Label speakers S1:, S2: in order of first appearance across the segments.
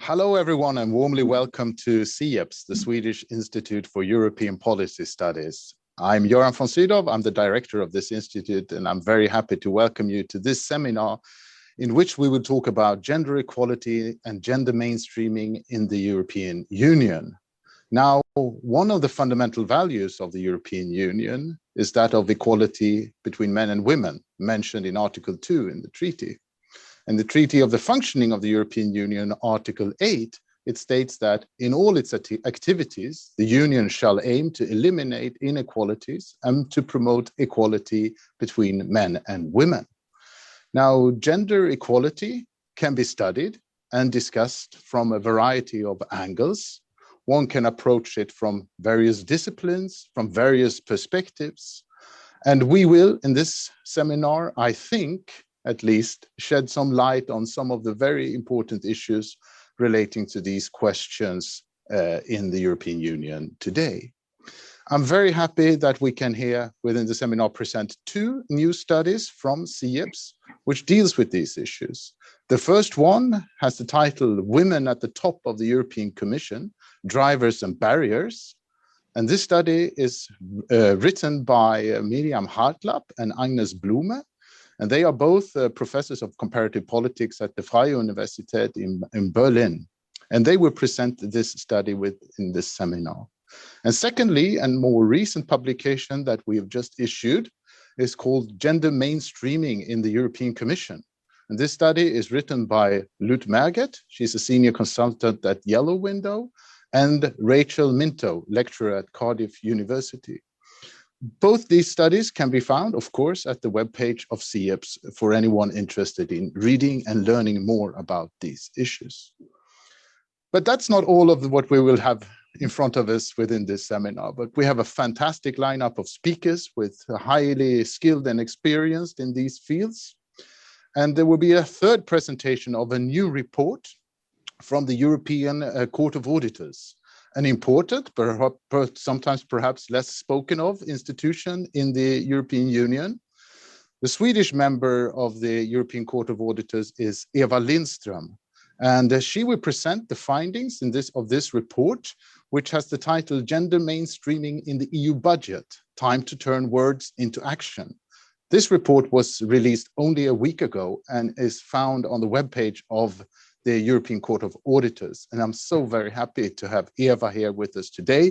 S1: Hello, everyone, and warmly welcome to SIEPS, the Swedish Institute for European Policy Studies. I'm Miriam von Sydow. I'm the director of this institute, and I'm very happy to welcome you to this seminar in which we will talk about gender equality and gender mainstreaming in the European Union. Now, one of the fundamental values of the European Union is that of equality between men and women, mentioned in Article 2 in the treaty. And the Treaty of the Functioning of the European Union, Article 8, it states that in all its activities, the Union shall aim to eliminate inequalities and to promote equality between men and women. Now, gender equality can be studied and discussed from a variety of angles. One can approach it from various disciplines, from various perspectives. And we will, in this seminar, I think, at least, shed some light on some of the very important issues relating to these questions in the European Union today. I'm very happy that we can here within the seminar present two new studies from SIEPS, which deals with these issues. The first one has the title Women at the Top of the European Commission, Drivers and Barriers. And this study is written by Miriam Hartlapp and Agnes Blome. And they are both professors of comparative politics at the Freie Universität in Berlin. And they will present this study in this seminar. And secondly, and more recent publication that we have just issued is called Gender Mainstreaming in the European Commission. And this study is written by Lut Merget. She's a senior consultant at Yellow Window, and Rachel Minto, lecturer at Cardiff University. Both these studies can be found, of course, at the webpage of SIEPS for anyone interested in reading and learning more about these issues. But that's not all of what we will have in front of us within this seminar, but we have a fantastic lineup of speakers with highly skilled and experienced in these fields. And there will be a third presentation of a new report from the European Court of Auditors, an important, but sometimes perhaps less spoken of institution in the European Union. The Swedish member of the European Court of Auditors is Eva Lindström, and she will present the findings of this report, which has the title Gender Mainstreaming in the EU Budget, Time to Turn Words into Action. This report was released only a week ago and is found on the webpage of the European Court of Auditors. And I'm so very happy to have Eva here with us today,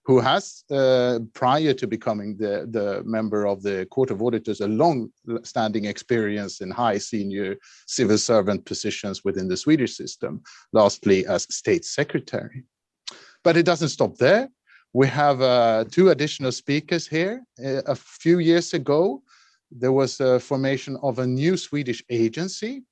S1: who has, prior to becoming the member of the Court of Auditors, a long-standing experience in high senior civil servant positions within the Swedish system, lastly as State Secretary. But it doesn't stop there. We have two additional speakers here. A few years ago, there was a formation of a new Swedish agency,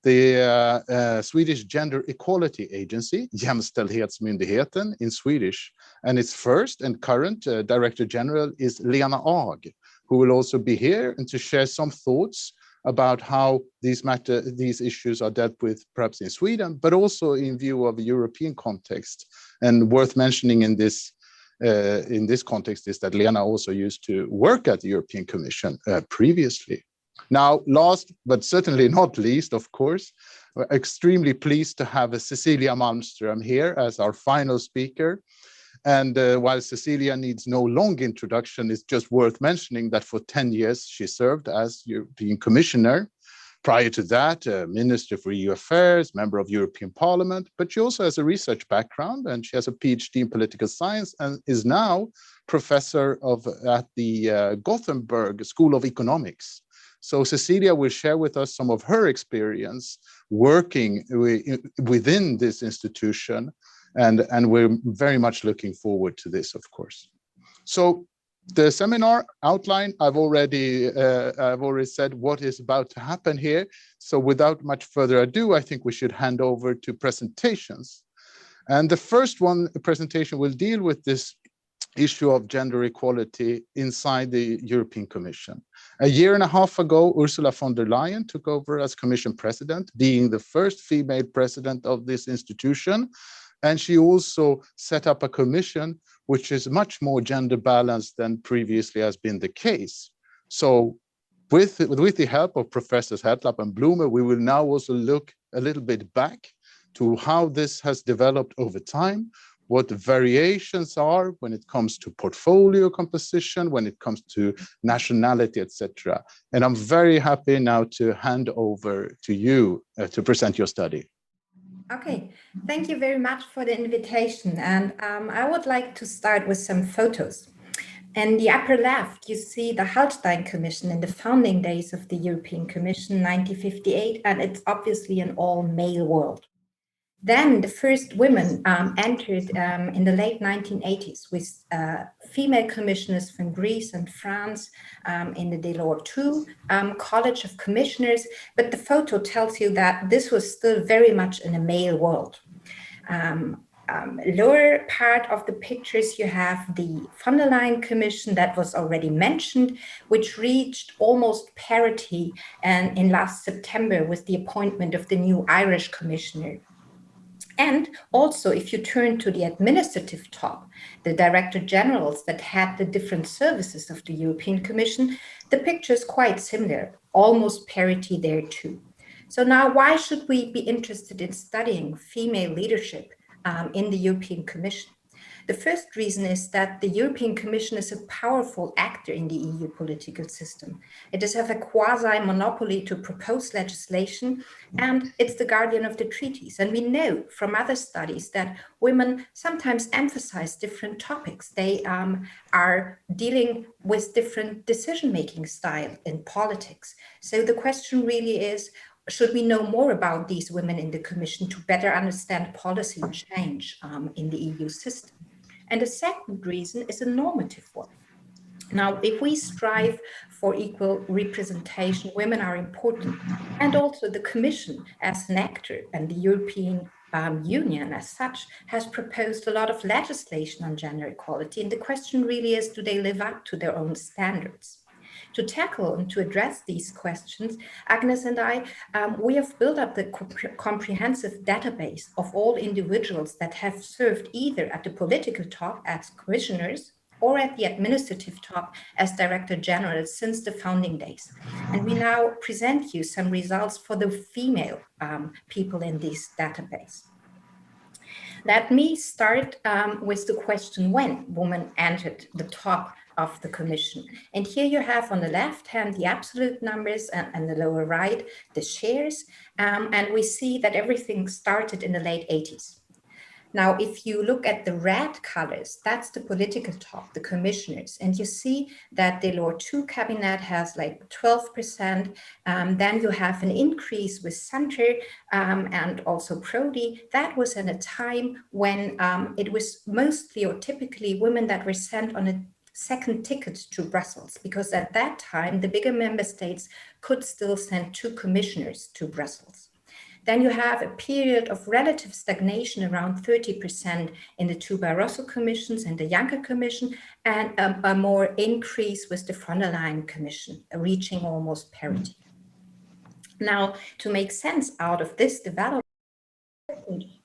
S1: the Swedish Gender Equality Agency, Jämställdhetsmyndigheten in Swedish, and its first and current Director General is Lena Ag, who will also be here and to share some thoughts about how these issues are dealt with perhaps in Sweden, but also in view of a European context. And worth mentioning in this context is that Lena also used to work at the European Commission previously. Now, last but certainly not least, of course, we're extremely pleased to have Cecilia Malmström here as our final speaker. And while Cecilia needs no long introduction, it's just worth mentioning that for 10 years she served as European Commissioner. Prior to that, Minister for EU Affairs, member of European Parliament, but she also has a research background and she has a PhD in political science and is now professor at the Gothenburg School of Economics. So Cecilia will share with us some of her experience working within this institution, and we're very much looking forward to this, of course. So the seminar outline, I've already said what is about to happen here. So without much further ado, I think we should hand over to presentations. And the first presentation will deal with this issue of gender equality inside the European Commission. A year and a half ago, Ursula von der Leyen took over as Commission President, being the first female president of this institution. And she also set up a commission which is much more gender balanced than previously has been the case. So with the help of Professors Hartlapp and Blome, we will now also look a little bit back to how this has developed over time, what the variations are when it comes to portfolio composition, when it comes to nationality, etc. And I'm very happy now to hand over to you to present your study.
S2: Okay, thank you very much for the invitation. And I would like to start with some photos. In the upper left, you see the Hartlapp Commission in the founding days of the European Commission, 1958, and it's obviously an all-male world. Then the first women entered in the late 1980s with female commissioners from Greece and France in the Delors II College of Commissioners. But the photo tells you that this was still very much in a male world. Lower part of the pictures, you have the von der Leyen Commission that was already mentioned, which reached almost parity and in last September with the appointment of the new Irish commissioner. And also, if you turn to the administrative top, the director generals that had the different services of the European Commission, the picture is quite similar, almost parity there too. So now, why should we be interested in studying female leadership in the European Commission? The first reason is that the European Commission is a powerful actor in the EU political system. It does have a quasi-monopoly to propose legislation, and it's the guardian of the treaties. And we know from other studies that women sometimes emphasize different topics. They are dealing with different decision-making style in politics. So the question really is, should we know more about these women in the Commission to better understand policy change in the EU system? And the second reason is a normative one. Now, if we strive for equal representation, women are important. And also the Commission as an actor and the European Union as such has proposed a lot of legislation on gender equality. And the question really is, do they live up to their own standards? To tackle and to address these questions, Agnes and I, we have built up the comprehensive database of all individuals that have served either at the political top as commissioners or at the administrative top as director general since the founding days. And we now present you some results for the female people in this database. Let me start with the question when women entered the top of the Commission. And here you have on the left hand the absolute numbers and the lower right the shares. And we see that everything started in the late 80s. Now, if you look at the red colors, that's the political top, the commissioners. And you see that the Delors II cabinet has like 12%. Then you have an increase with Center and also Prodi. That was at a time when it was mostly or typically women that were sent on a second ticket to Brussels, because at that time, the bigger member states could still send 2 commissioners to Brussels. Then you have a period of relative stagnation around 30% in the 2 Barroso commissions and the Juncker Commission, and a more increase with the von der Leyen Commission, reaching almost parity. Now, to make sense out of this development,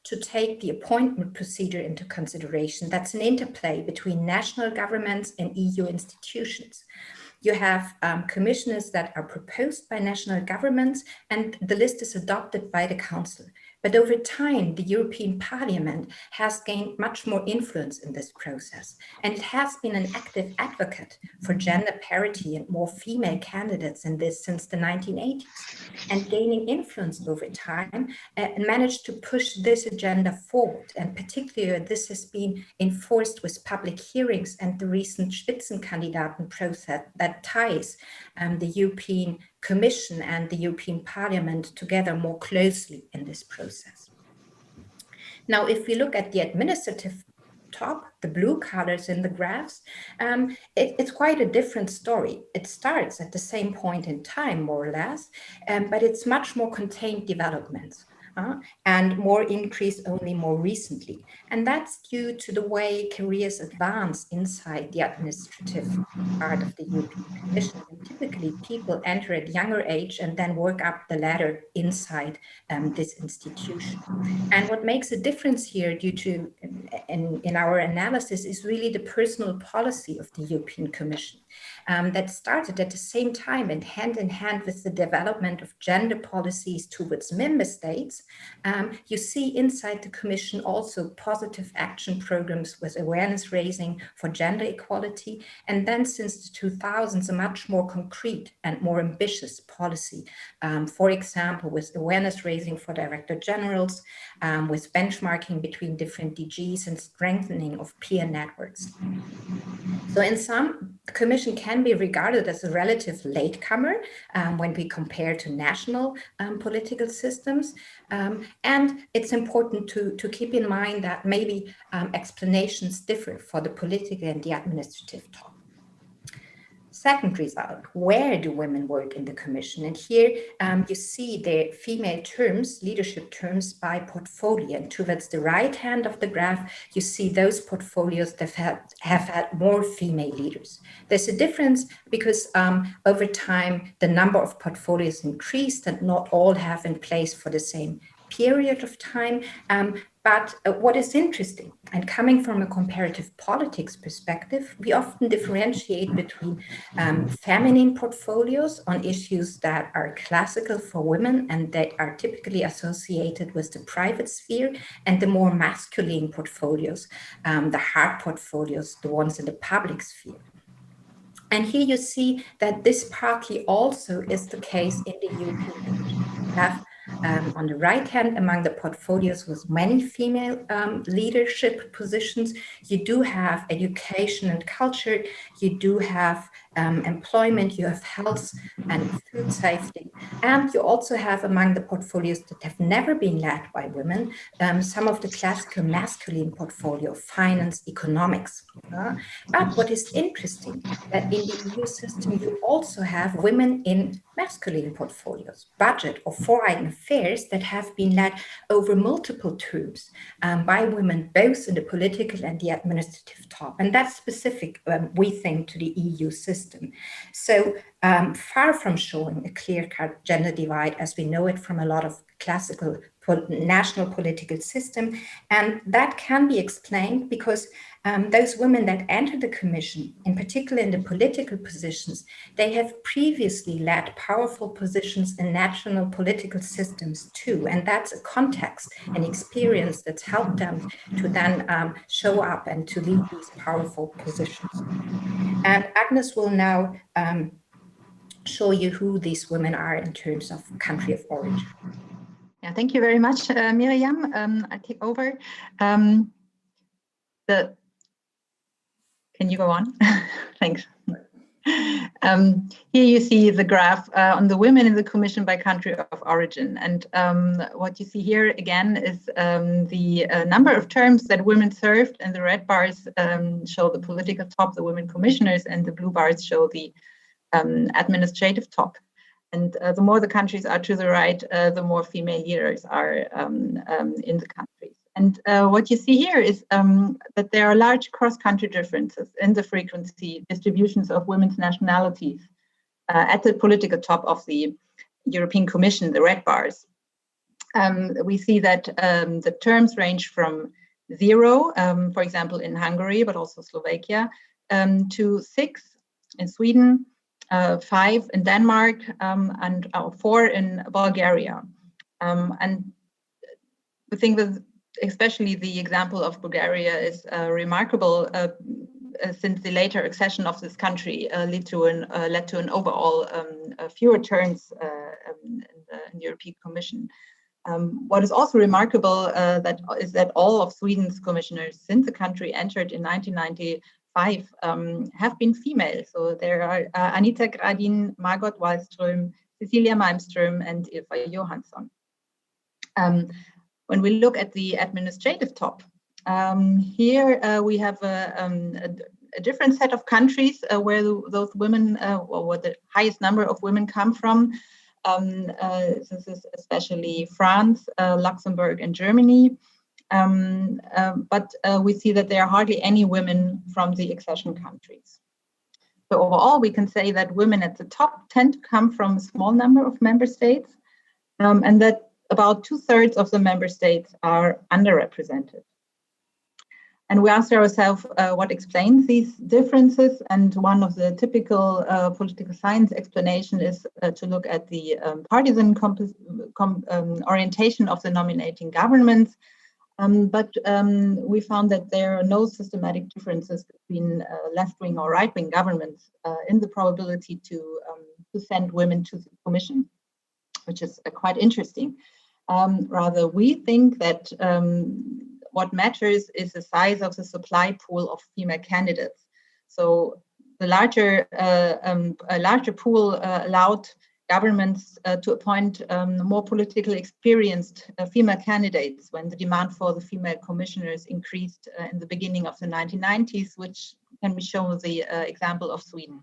S2: to take the appointment procedure into consideration. That's an interplay between national governments and EU institutions. You have commissioners that are proposed by national governments, and the list is adopted by the Council. But over time, the European Parliament has gained much more influence in this process, and it has been an active advocate for gender parity and more female candidates in this since the 1980s. And gaining influence over time, managed to push this agenda forward. And particularly, this has been enforced with public hearings and the recent Spitzenkandidaten process that ties the European Commission and the European Parliament together more closely in this process. Now, if we look at the administrative top, the blue colors in the graphs, it's quite a different story. It starts at the same point in time, more or less, but it's much more contained developments. And more increase only more recently. And that's due to the way careers advance inside the administrative part of the European Commission. And typically, people enter at younger age and then work up the ladder inside this institution. And what makes a difference here due to, in our analysis, is really the personal policy of the European Commission. that started at the same time and hand in hand with the development of gender policies towards member states, you see inside the Commission also positive action programs with awareness raising for gender equality. And then since the 2000s, a much more concrete and more ambitious policy, for example, with awareness raising for director generals, with benchmarking between different DGs and strengthening of peer networks. So in sum, the Commission can be regarded as a relative latecomer when we compare to national political systems. And it's important to keep in mind that maybe explanations differ for the political and the administrative top. Second result, where do women work in the Commission? And here you see the female terms, leadership terms by portfolio. And towards the right hand of the graph, you see those portfolios that have had more female leaders. There's a difference because over time, the number of portfolios increased and not all have in place for the same period of time. But what is interesting, and coming from a comparative politics perspective, we often differentiate between feminine portfolios on issues that are classical for women and that are typically associated with the private sphere, and the more masculine portfolios, the hard portfolios, the ones in the public sphere. And here you see that this partly also is the case in the European Commission. We have on the right hand, among the portfolios with many female leadership positions, you do have education and culture, you do have employment, you have health and food safety, and you also have among the portfolios that have never been led by women, some of the classical masculine portfolio, finance, economics. But what is interesting, that in the EU system, you also have women in masculine portfolios, budget or foreign affairs that have been led over multiple terms by women, both in the political and the administrative top. And that's specific, we think, to the EU system. So far from showing a clear-cut gender divide as we know it from a lot of classical national political system. And that can be explained because those women that enter the Commission, in particular in the political positions, they have previously led powerful positions in national political systems too. And that's a context and experience that's helped them to then show up and to lead these powerful positions. And Agnes will now show you who these women are in terms of country of origin.
S3: Yeah, thank you very much, Miriam. I take over. Can you go on? Thanks. Here you see the graph on the women in the Commission by country of origin. And what you see here again is the number of terms that women served, and the red bars show the political top, the women commissioners, and the blue bars show the administrative top. And the more the countries are to the right, the more female leaders are in the countries. And what you see here is that there are large cross-country differences in the frequency distributions of women's nationalities at the political top of the European Commission, the red bars. We see that the terms range from 0, for example, in Hungary, but also Slovakia, to 6 in Sweden, 5 in Denmark, and 4 in Bulgaria. And we think that especially the example of Bulgaria is remarkable since the later accession of this country led to an overall fewer terms in the European Commission. What is also remarkable is that all of Sweden's commissioners since the country entered in 1995 have been female. So there are Anita Gradin, Margot Wallström, Cecilia Malmström, and Ylva Johansson. When we look at the administrative top, here we have a different set of countries where those women, or where the highest number of women come from. This is especially France, Luxembourg, and Germany. But we see that there are hardly any women from the accession countries. So overall, we can say that women at the top tend to come from a small number of member states, and that about 2/3 of the member states are underrepresented. And we asked ourselves what explains these differences. And one of the typical political science explanation is to look at the partisan orientation of the nominating governments. But we found that there are no systematic differences between left-wing or right-wing governments in the probability to send women to the Commission, which is quite interesting. Rather, we think that what matters is the size of the supply pool of female candidates. So the a larger pool allowed governments to appoint more politically experienced female candidates when the demand for the female commissioners increased in the beginning of the 1990s, which can be shown with the example of Sweden.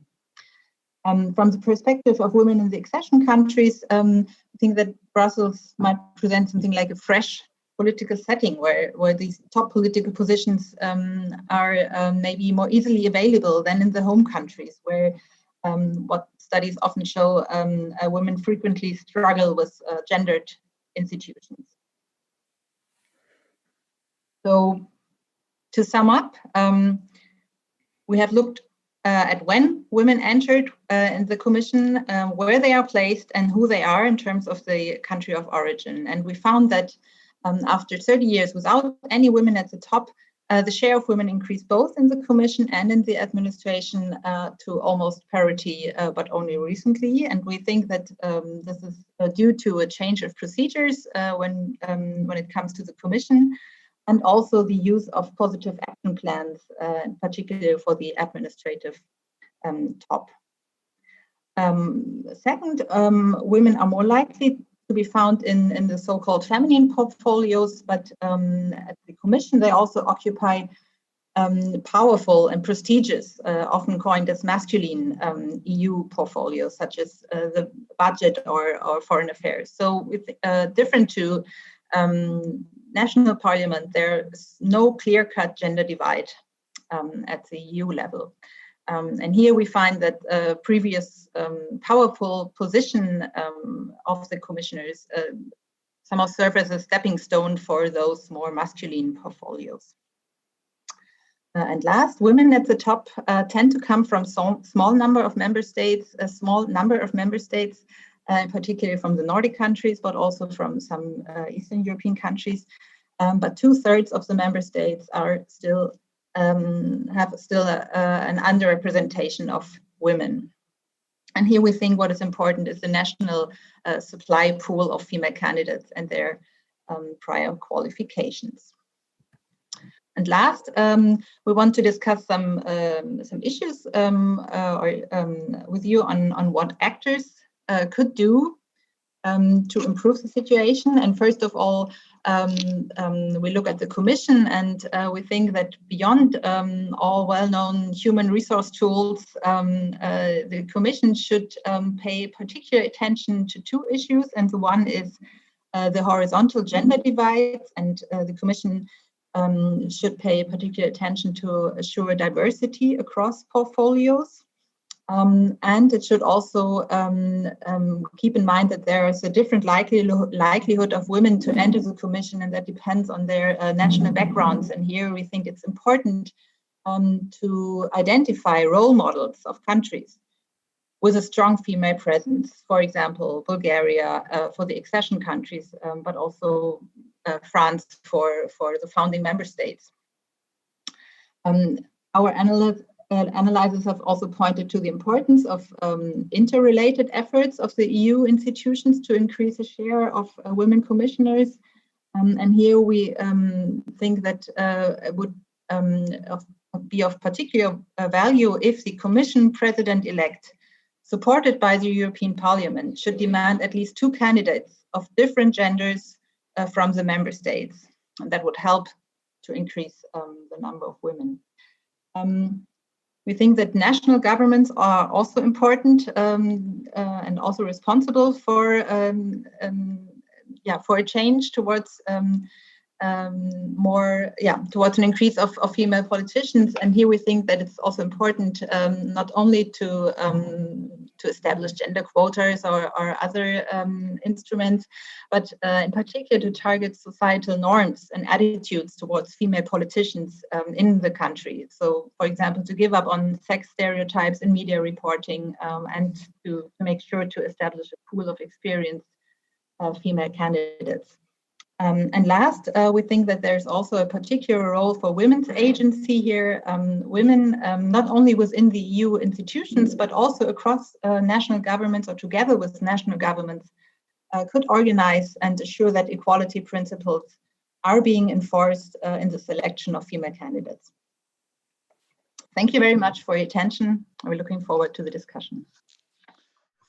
S3: From the perspective of women in the accession countries, I think that Brussels might present something like a fresh political setting where these top political positions are maybe more easily available than in the home countries, where what studies often show women frequently struggle with gendered institutions. So to sum up, we have looked at when women entered in the Commission, where they are placed and who they are in terms of the country of origin. And we found that after 30 years without any women at the top, the share of women increased both in the Commission and in the administration to almost parity, but only recently. And we think that this is due to a change of procedures when it comes to the Commission, and also the use of positive action plans, in particular for the administrative top. Second, women are more likely to be found in the so-called feminine portfolios, but at the Commission they also occupy powerful and prestigious, often coined as masculine EU portfolios, such as the budget or foreign affairs. So with, different to national parliament, there's no clear-cut gender divide at the EU level. And here we find that previous powerful position of the commissioners somehow serve as a stepping stone for those more masculine portfolios. And last, women at the top tend to come from small number of member states, particularly from the Nordic countries, but also from some Eastern European countries. But 2/3 of the member states are still have an underrepresentation of women. And here we think what is important is the national supply pool of female candidates and their prior qualifications. And last, we want to discuss some issues with you on what actors could do to improve the situation. And first of all, we look at the Commission, and we think that beyond all well-known human resource tools, the Commission should pay particular attention to two issues. And the one is the horizontal gender divides, and the Commission should pay particular attention to assure diversity across portfolios. And it should also keep in mind that there is a different likelihood of women to enter the Commission, and that depends on their national backgrounds. And here we think it's important to identify role models of countries with a strong female presence. For example, Bulgaria for the accession countries, but also France for the founding member states. Our analyses have also pointed to the importance of interrelated efforts of the EU institutions to increase the share of women commissioners. And here we think that it would be of particular value if the Commission President-elect, supported by the European Parliament, should demand at least 2 candidates of different genders from the member states. And that would help to increase the number of women. We think that national governments are also important and also responsible for a change towards towards an increase of female politicians. And here we think that it's also important not only to to establish gender quotas or other instruments, but in particular to target societal norms and attitudes towards female politicians in the country. So, for example, to give up on sex stereotypes in media reporting and to make sure to establish a pool of experienced female candidates. And last, we think that there's also a particular role for women's agency here. Women, not only within the EU institutions, but also across national governments or together with national governments, could organize and assure that equality principles are being enforced in the selection of female candidates. Thank you very much for your attention. We're looking forward to the discussion.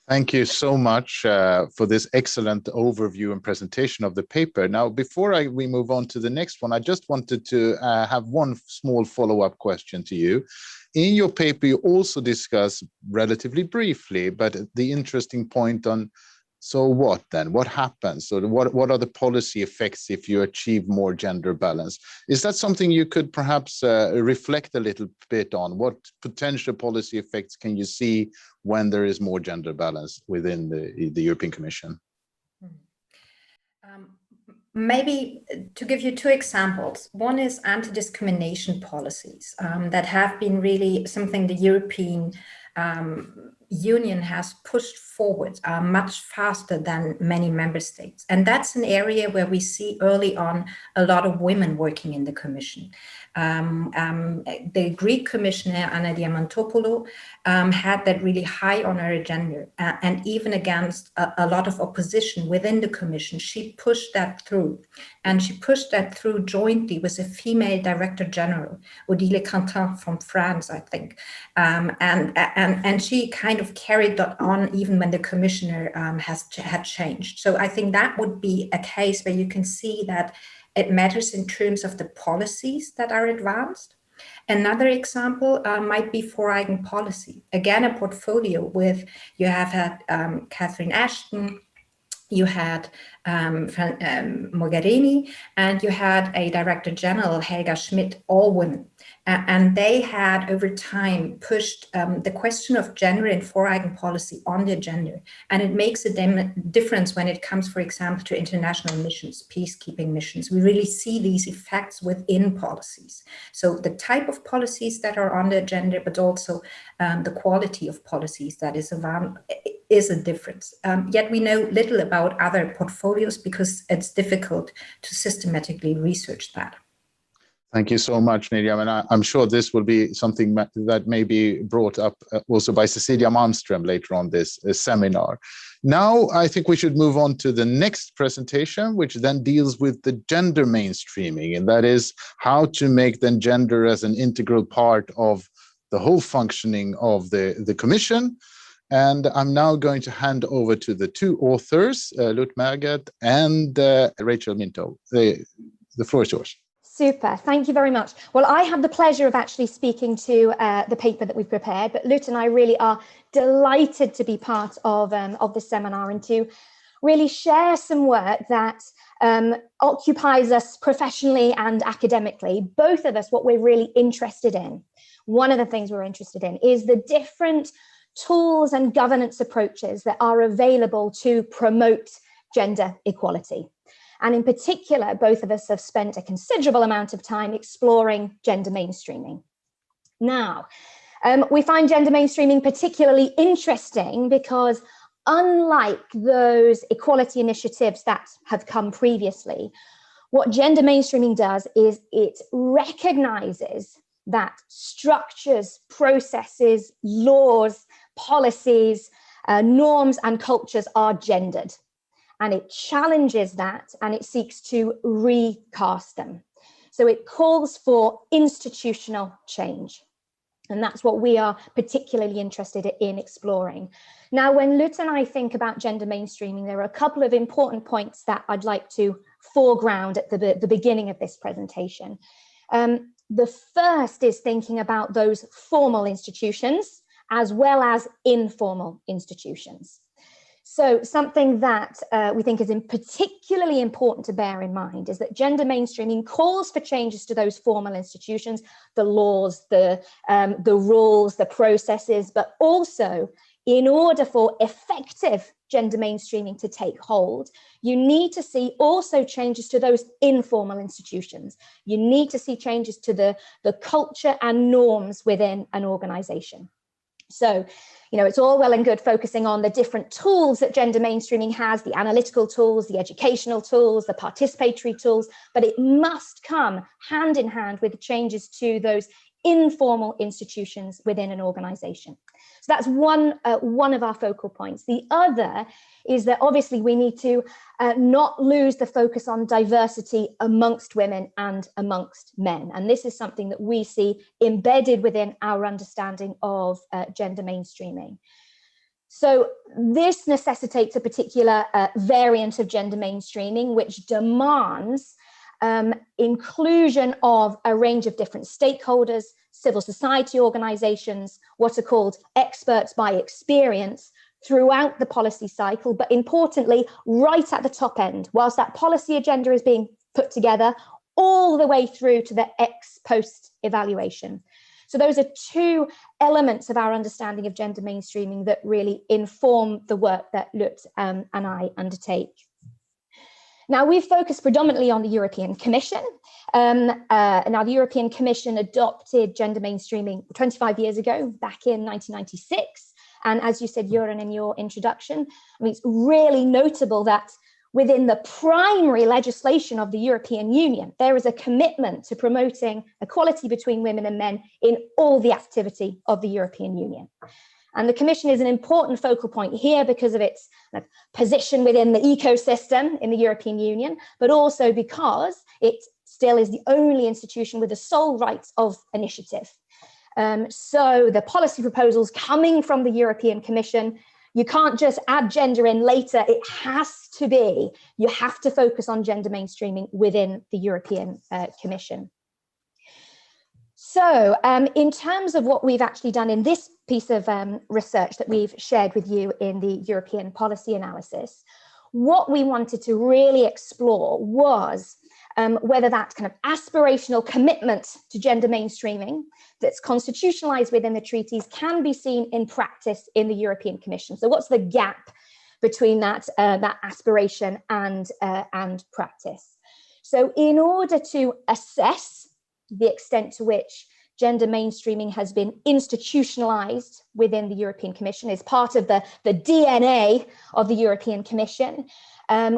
S1: Thank you so much for this excellent overview and presentation of the paper. Now, before we move on to the next one, I just wanted to have one small follow-up question to you. In your paper, you also discuss relatively briefly, but the interesting point on, so what then? What happens? So what are the policy effects if you achieve more gender balance? Is that something you could perhaps reflect a little bit on? What potential policy effects can you see when there is more gender balance within the European Commission?
S2: Maybe to give you two examples. One is anti-discrimination policies that have been really something the European Union has pushed forward much faster than many member states. And that's an area where we see early on a lot of women working in the Commission. The Greek Commissioner, Anna Diamantopoulou, had that really high on her agenda. And even against a lot of opposition within the Commission, she pushed that through. And she pushed that through jointly with a female Director General, Odile Quentin from France, I think. And she kind of carried that on even when the Commissioner had changed. So I think that would be a case where you can see that it matters in terms of the policies that are advanced. Another example might be foreign policy. Again, a portfolio with, you have had Catherine Ashton, you had Mogherini, and you had a Director General, Helga Schmidt, all women. And they had, over time, pushed the question of gender and foreign policy on the agenda. And it makes a difference when it comes, for example, to international missions, peacekeeping missions. We really see these effects within policies. So the type of policies that are on the agenda, but also the quality of policies that is around, is a difference. Yet we know little about other portfolios because it's difficult to systematically research that.
S1: Thank you so much, Miriam. And I'm sure this will be something that may be brought up also by Cecilia Malmström later on this seminar. Now, I think we should move on to the next presentation, which then deals with the gender mainstreaming, and that is how to make then gender as an integral part of the whole functioning of the Commission. And I'm now going to hand over to the two authors, Lut Margat and Rachel Minto. The floor is yours.
S4: Super, thank you very much. Well, I have the pleasure of actually speaking to the paper that we've prepared, but Lut and I really are delighted to be part of the seminar and to really share some work that occupies us professionally and academically. Both of us, what we're really interested in, one of the things we're interested in is the different tools and governance approaches that are available to promote gender equality. And in particular, both of us have spent a considerable amount of time exploring gender mainstreaming. Now, we find gender mainstreaming particularly interesting because unlike those equality initiatives that have come previously, what gender mainstreaming does is it recognizes that structures, processes, laws, policies, norms and cultures are gendered. And it challenges that and it seeks to recast them. So it calls for institutional change. And that's what we are particularly interested in exploring. Now, when Lut and I think about gender mainstreaming, there are a couple of important points that I'd like to foreground at the beginning of this presentation. The first is thinking about those formal institutions as well as informal institutions. So something that we think is particularly important to bear in mind is that gender mainstreaming calls for changes to those formal institutions, the laws, the rules, the processes, but also in order for effective gender mainstreaming to take hold, you need to see also changes to those informal institutions. You need to see changes to the culture and norms within an organization. So, you know, it's all well and good focusing on the different tools that gender mainstreaming has, the analytical tools, the educational tools, the participatory tools, but it must come hand in hand with the changes to those informal institutions within an organization. So that's one of our focal points. The other is that obviously we need to not lose the focus on diversity amongst women and amongst men. And this is something that we see embedded within our understanding of gender mainstreaming. So this necessitates a particular variant of gender mainstreaming, which demands inclusion of a range of different stakeholders, civil society organizations, what are called experts by experience, throughout the policy cycle, but importantly, right at the top end, whilst that policy agenda is being put together, all the way through to the ex post evaluation. So those are two elements of our understanding of gender mainstreaming that really inform the work that Lut and I undertake. Now, we've focused predominantly on the European Commission. Now, the European Commission adopted gender mainstreaming 25 years ago, back in 1996. And as you said, Göran, in your introduction, I mean, it's really notable that within the primary legislation of the European Union, there is a commitment to promoting equality between women and men in all the activity of the European Union. And the Commission is an important focal point here because of its position within the ecosystem in the European Union, but also because it still is the only institution with the sole rights of initiative. So the policy proposals coming from the European Commission, you can't just add gender in later. It has to be, you have to focus on gender mainstreaming within the European Commission. So in terms of what we've actually done in this piece of research that we've shared with you in the European policy analysis, what we wanted to really explore was whether that kind of aspirational commitment to gender mainstreaming that's constitutionalized within the treaties can be seen in practice in the European Commission. So what's the gap between that, that aspiration and practice? So in order to assess the extent to which gender mainstreaming has been institutionalized within the European Commission as part of the DNA of the European Commission,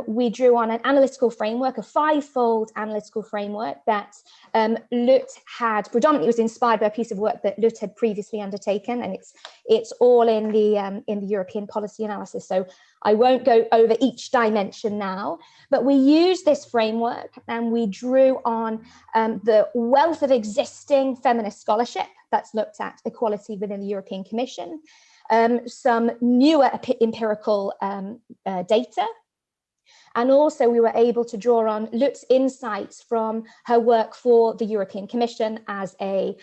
S4: we drew on an analytical framework, a five-fold analytical framework that Lut had predominantly was inspired by a piece of work that Lut had previously undertaken, and it's all in the European policy analysis. So I won't go over each dimension now, but we used this framework and we drew on the wealth of existing feminist scholarship that's looked at equality within the European Commission, some newer empirical data. And also we were able to draw on Lut's insights from her work for the European Commission as a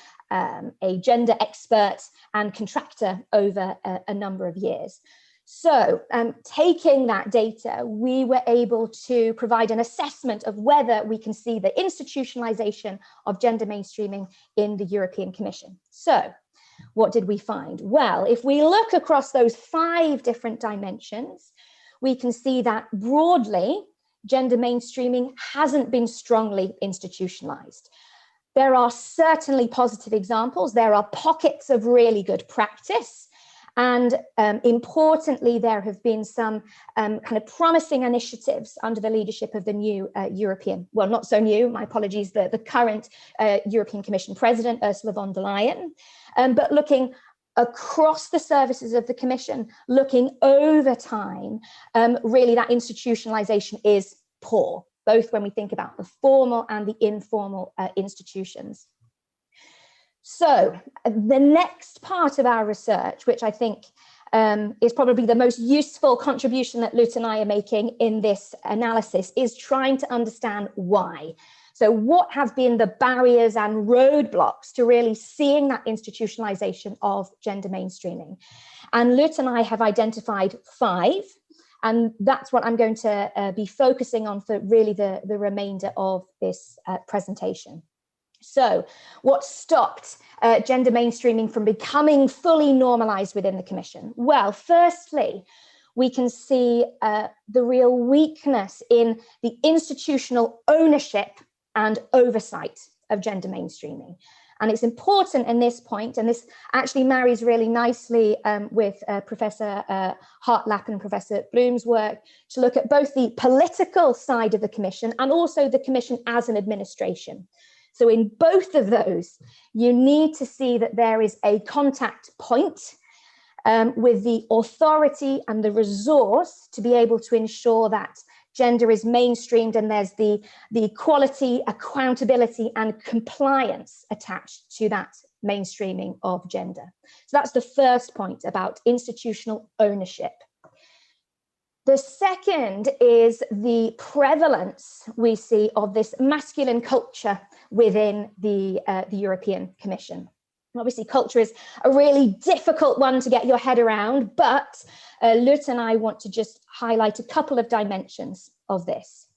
S4: gender expert and contractor over a number of years. So taking that data, we were able to provide an assessment of whether we can see the institutionalization of gender mainstreaming in the European Commission. So what did we find? Well, if we look across those 5 different dimensions, we can see that broadly, gender mainstreaming hasn't been strongly institutionalized. There are certainly positive examples. There are pockets of really good practice. And importantly, there have been some kind of promising initiatives under the leadership of the new European, well, not so new, my apologies, the current European Commission President, Ursula von der Leyen, but looking across the services of the Commission, looking over time, really that institutionalization is poor, both when we think about the formal and the informal institutions. So the next part of our research, which I think is probably the most useful contribution that Lut and I are making in this analysis, is trying to understand why. So what have been the barriers and roadblocks to really seeing that institutionalization of gender mainstreaming? And Lut and I have identified 5, and that's what I'm going to be focusing on for really the remainder of this presentation. So what stopped gender mainstreaming from becoming fully normalized within the Commission? Well, firstly, we can see the real weakness in the institutional ownership and oversight of gender mainstreaming. And it's important in this point, and this actually marries really nicely with Professor Hartlapp and Professor Blome's work, to look at both the political side of the Commission and also the Commission as an administration. So in both of those, you need to see that there is a contact point with the authority and the resource to be able to ensure that gender is mainstreamed and there's the quality, accountability and compliance attached to that mainstreaming of gender. So that's the first point about institutional ownership. The second is the prevalence we see of this masculine culture within the European Commission. Obviously, culture is a really difficult one to get your head around, but Lut and I want to just highlight a couple of dimensions of this.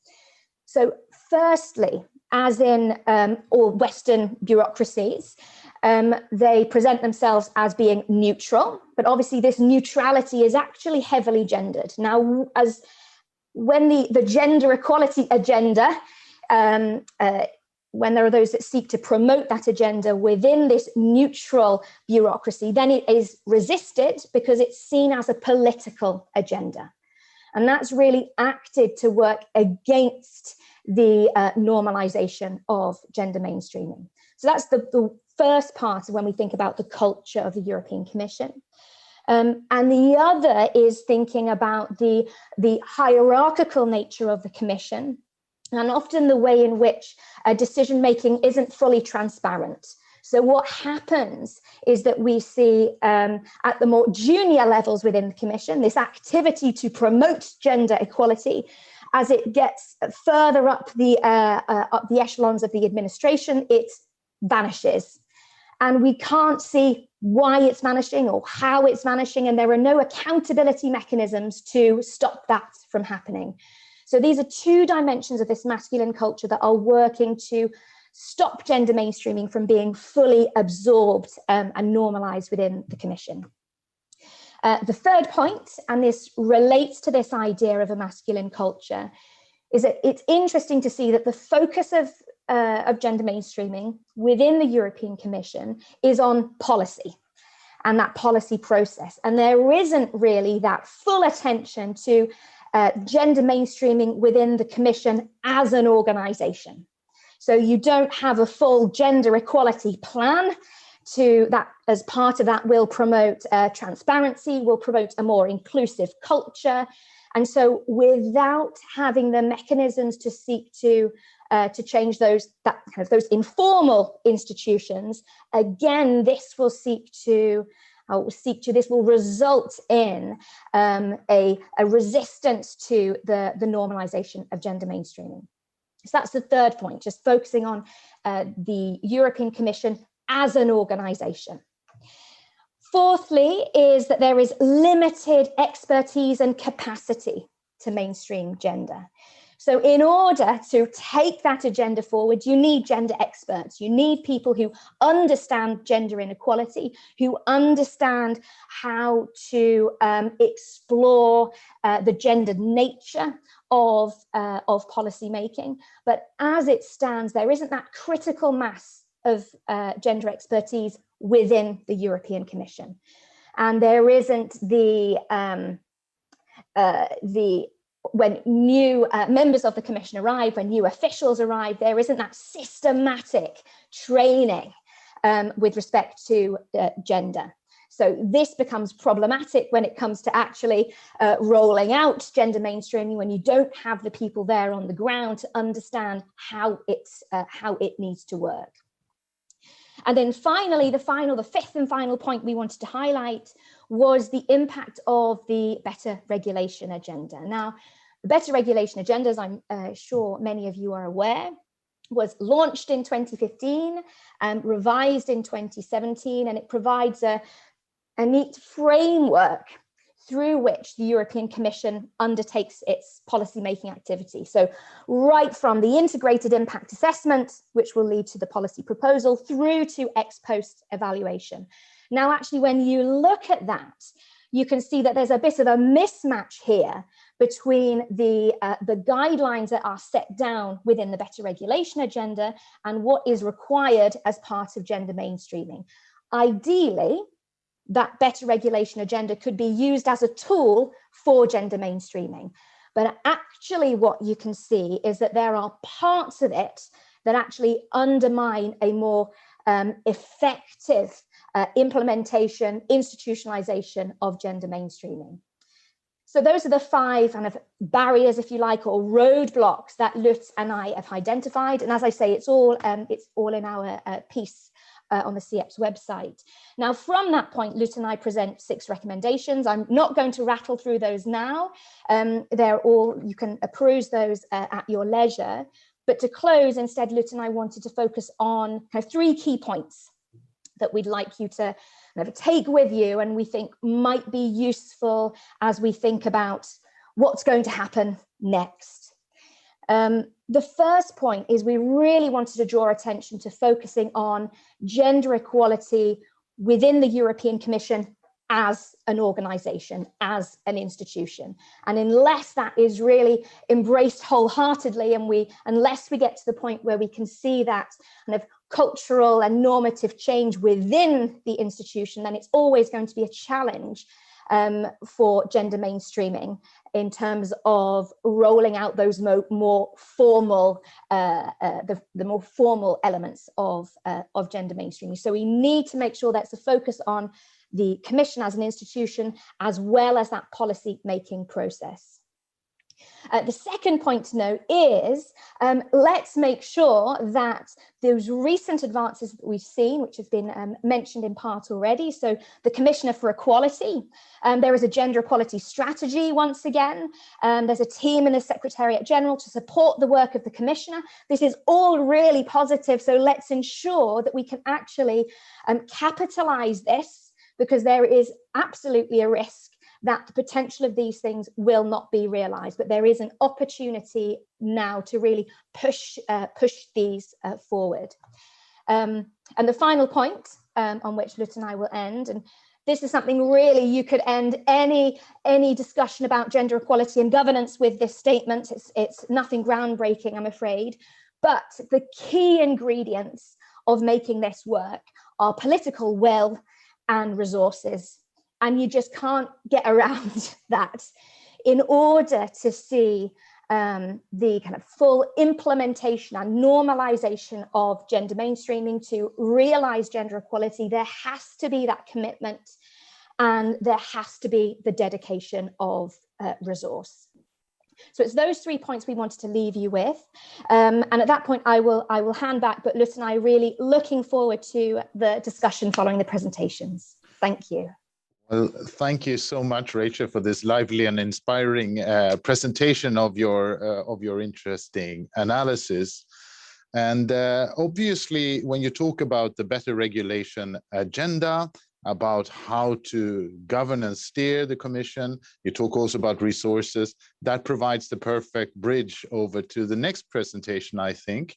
S4: So firstly, as in all Western bureaucracies, they present themselves as being neutral, but obviously this neutrality is actually heavily gendered. Now, as when the gender equality agenda, when there are those that seek to promote that agenda within this neutral bureaucracy, then it is resisted because it's seen as a political agenda. And that's really acted to work against the normalization of gender mainstreaming. So that's the first part of when we think about the culture of the European Commission. And the other is thinking about the hierarchical nature of the Commission, and often the way in which decision-making isn't fully transparent. So what happens is that we see at the more junior levels within the Commission, this activity to promote gender equality. As it gets further up the echelons of the administration, it vanishes. And we can't see why it's vanishing or how it's vanishing, and there are no accountability mechanisms to stop that from happening. So these are two dimensions of this masculine culture that are working to stop gender mainstreaming from being fully absorbed and normalized within the Commission. The third point, and this relates to this idea of a masculine culture, is that it's interesting to see that the focus of gender mainstreaming within the European Commission is on policy and that policy process. And there isn't really that full attention to gender mainstreaming within the Commission as an organization. So you don't have a full gender equality plan to that. As part of that, will promote transparency, will promote a more inclusive culture. And so without having the mechanisms to seek to change those informal institutions, again, this will this will result in a resistance to the normalization of gender mainstreaming. So that's the third point, just focusing on the European Commission as an organization. Fourthly is that there is limited expertise and capacity to mainstream gender. So in order to take that agenda forward, you need gender experts. You need people who understand gender inequality, who understand how to explore the gendered nature of policy making. But as it stands, there isn't that critical mass of gender expertise within the European Commission. And there isn't when new members of the Commission arrive, when new officials arrive, there isn't that systematic training with respect to gender. So this becomes problematic when it comes to actually rolling out gender mainstreaming, when you don't have the people there on the ground to understand how it needs to work. And then finally, the fifth and final point we wanted to highlight was the impact of the better regulation agenda. Now, the better regulation agenda, as I'm sure many of you are aware, was launched in 2015 and revised in 2017, and it provides a neat framework through which the European Commission undertakes its policy-making activity. So right from the integrated impact assessment, which will lead to the policy proposal, through to ex post evaluation. Now, actually, when you look at that, you can see that there's a bit of a mismatch here between the guidelines that are set down within the better regulation agenda and what is required as part of gender mainstreaming. Ideally, that better regulation agenda could be used as a tool for gender mainstreaming. But actually what you can see is that there are parts of it that actually undermine a more effective implementation, institutionalization of gender mainstreaming. So those are the 5 kind of barriers, if you like, or roadblocks that Lutz and I have identified. And as I say, it's all in our piece on the sieps website. Now, from that point, Lutz and I present 6 recommendations. I'm not going to rattle through those now. They're all, you can peruse those at your leisure. But to close, instead, Lutz and I wanted to focus on kind of 3 key points that we'd like you to take with you and we think might be useful as we think about what's going to happen next. The first point is we really wanted to draw attention to focusing on gender equality within the European Commission as an organization, as an institution. And unless that is really embraced wholeheartedly and unless we get to the point where we can see that kind of cultural and normative change within the institution, then it's always going to be a challenge for gender mainstreaming in terms of rolling out those more formal, the more formal elements of gender mainstreaming. So we need to make sure that's a focus on the Commission as an institution, as well as that policy making process. The second point to note is let's make sure that those recent advances that we've seen, which have been mentioned in part already, so the Commissioner for Equality, there is a gender equality strategy once again, there's a team in the Secretariat General to support the work of the Commissioner. This is all really positive, so let's ensure that we can actually capitalise this, because there is absolutely a risk that the potential of these things will not be realised, but there is an opportunity now to really push these forward. And the final point on which Lutz and I will end, and this is something really you could end any discussion about gender equality and governance with this statement. It's nothing groundbreaking, I'm afraid, but the key ingredients of making this work are political will and resources. And you just can't get around that. In order to see the kind of full implementation and normalization of gender mainstreaming, to realize gender equality, there has to be that commitment and there has to be the dedication of resource. So it's those 3 points we wanted to leave you with. And at that point, I will hand back, but Lutz and I are really looking forward to the discussion following the presentations. Thank you.
S1: Well, thank you so much, Rachel, for this lively and inspiring presentation of your interesting analysis. And obviously, when you talk about the better regulation agenda, about how to govern and steer the Commission, you talk also about resources. That provides the perfect bridge over to the next presentation, I think,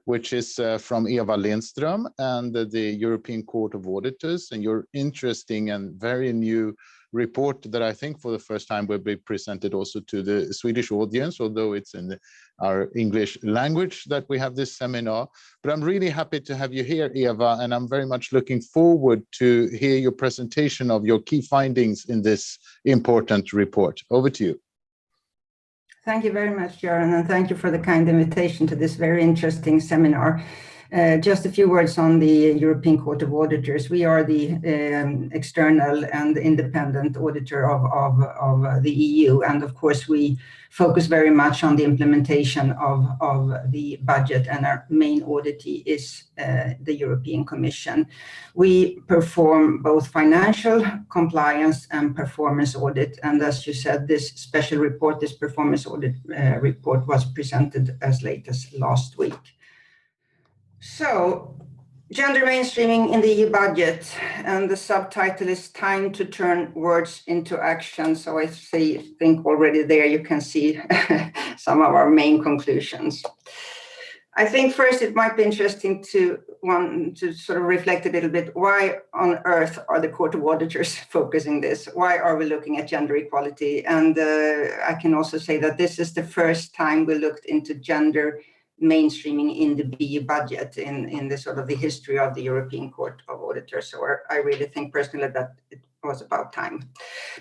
S1: which is from Eva Lindström and the European Court of Auditors, and your interesting and very new report that I think for the first time will be presented also to the Swedish audience, although it's in our English language that we have this seminar. But I'm really happy to have you here, Eva, and I'm very much looking forward to hear your presentation of your key findings in this important report. Over to you.
S5: Thank you very much, Göran, and thank you for the kind invitation to this very interesting seminar. Just a few words on the European Court of Auditors. We are the external and independent auditor of the EU, and of course we focus very much on the implementation of the budget, and our main auditee is the European Commission. We perform both financial compliance and performance audit, and as you said, this special report, this performance audit report was presented as late as last week. So Gender mainstreaming in the EU budget, and the subtitle is Time to Turn Words into Action. So I think already there you can see some of our main conclusions. I think first it might be interesting to sort of reflect a little bit, why on earth are the Court of Auditors focusing this? Why are we looking at gender equality? And I can also say that this is the first time we looked into gender mainstreaming in the BE budget in the sort of the history of the European Court of Auditors. So I really think personally that it was about time.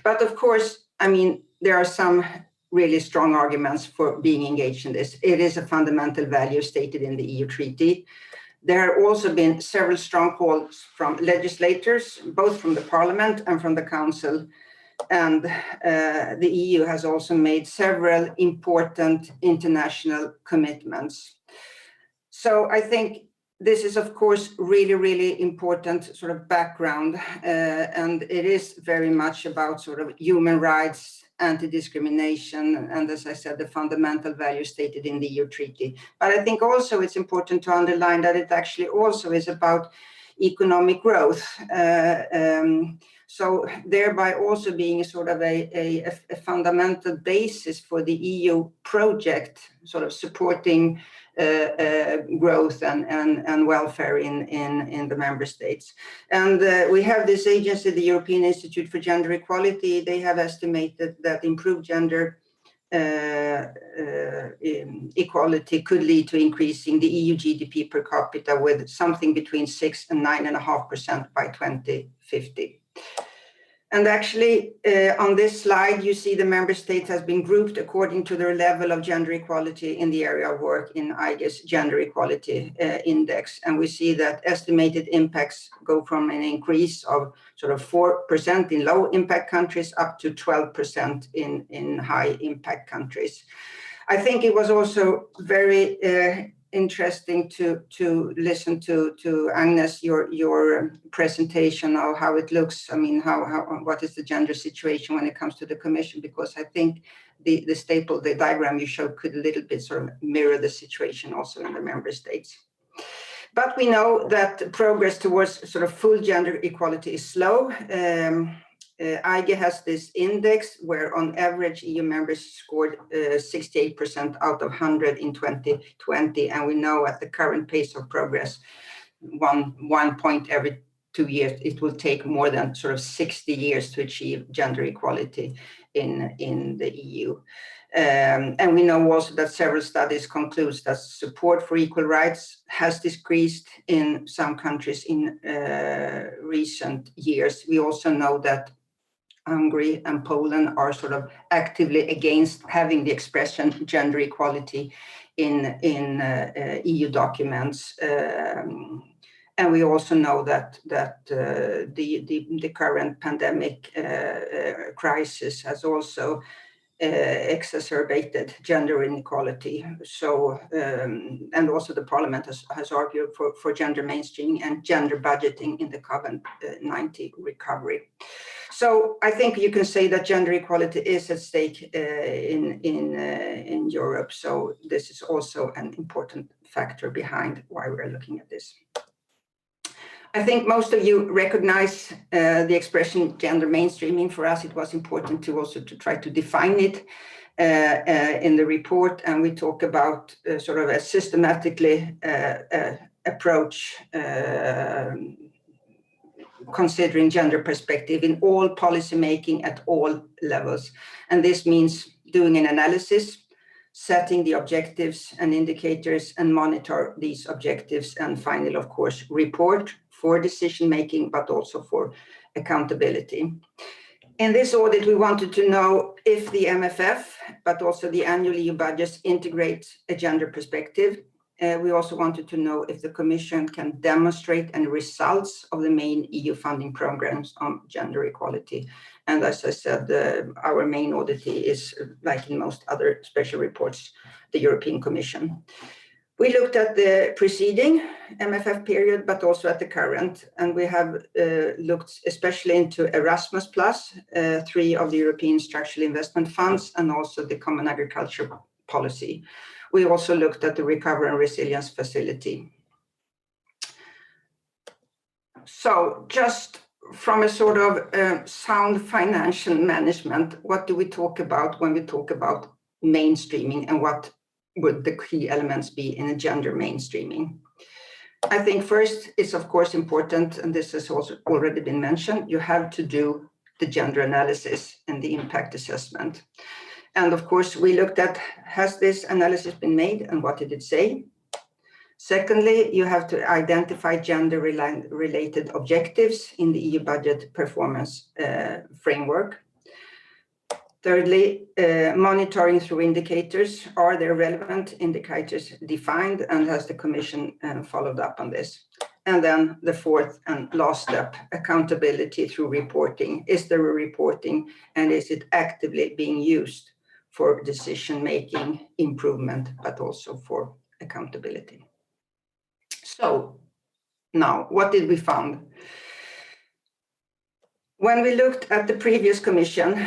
S5: But of course, I mean, there are some really strong arguments for being engaged in this. It is a fundamental value stated in the EU treaty. There have also been several strong calls from legislators, both from the Parliament and from the Council. And the EU has also made several important international commitments. So I think this is, of course, really, really important sort of background. And it is very much about sort of human rights, anti-discrimination, and as I said, the fundamental values stated in the EU treaty. But I think also it's important to underline that it actually also is about economic growth. So thereby also being sort of a fundamental basis for the EU project, sort of supporting growth and welfare in the member states. And we have this agency, the European Institute for Gender Equality. They have estimated that improved gender equality could lead to increasing the EU GDP per capita with something between 6 and 9.5% by 2050. And actually, on this slide, you see the member states has been grouped according to their level of gender equality in the area of work in IGE's Gender Equality Index. And we see that estimated impacts go from an increase of sort of 4% in low impact countries up to 12% in high impact countries. I think it was also very interesting to listen to Agnes, your presentation of how it looks. I mean, what is the gender situation when it comes to the Commission? Because I think the diagram you showed could a little bit sort of mirror the situation also in the member states. But we know that progress towards sort of full gender equality is slow. IGE has this index where on average EU members scored 68% out of 100 in 2020. And we know at the current pace of progress, one point every 2 years, it will take more than sort of 60 years to achieve gender equality in the EU. And we know also that several studies conclude that support for equal rights has decreased in some countries in recent years. We also know that Hungary and Poland are sort of actively against having the expression gender equality in EU documents. And we also know that the current pandemic crisis has also exacerbated gender inequality. So, and also the Parliament has argued for gender mainstreaming and gender budgeting in the COVID-19 recovery. So I think you can say that gender equality is at stake in Europe. So this is also an important factor behind why we're looking at this. I think most of you recognize the expression gender mainstreaming. For us, it was important to also try to define it in the report. And we talk about sort of a systematically approach considering gender perspective in all policy making at all levels. And this means doing an analysis, setting the objectives and indicators and monitor these objectives. And finally, of course, report for decision making, but also for accountability. In this audit, we wanted to know if the MFF, but also the annual EU budgets integrate a gender perspective. We also wanted to know if the Commission can demonstrate any results of the main EU funding programs on gender equality. And as I said, our main auditee is, like in most other special reports, the European Commission. We looked at the preceding MFF period, but also at the current, and we have looked especially into Erasmus+, 3 of the European Structural Investment Funds, and also the Common Agriculture Policy. We also looked at the Recovery and Resilience Facility. So just from a sort of sound financial management, what do we talk about when we talk about mainstreaming, and what would the key elements be in a gender mainstreaming? I think first, it's of course important, and this has also already been mentioned, you have to do the gender analysis and the impact assessment. And of course, we looked at, has this analysis been made and what did it say? Secondly, you have to identify gender-related objectives in the EU budget performance framework. Thirdly, monitoring through indicators. Are there relevant indicators defined, and has the Commission followed up on this? And then the fourth and last step, accountability through reporting. Is there a reporting, and is it actively being used for decision-making improvement, but also for accountability? So now, what did we find? When we looked at the previous Commission,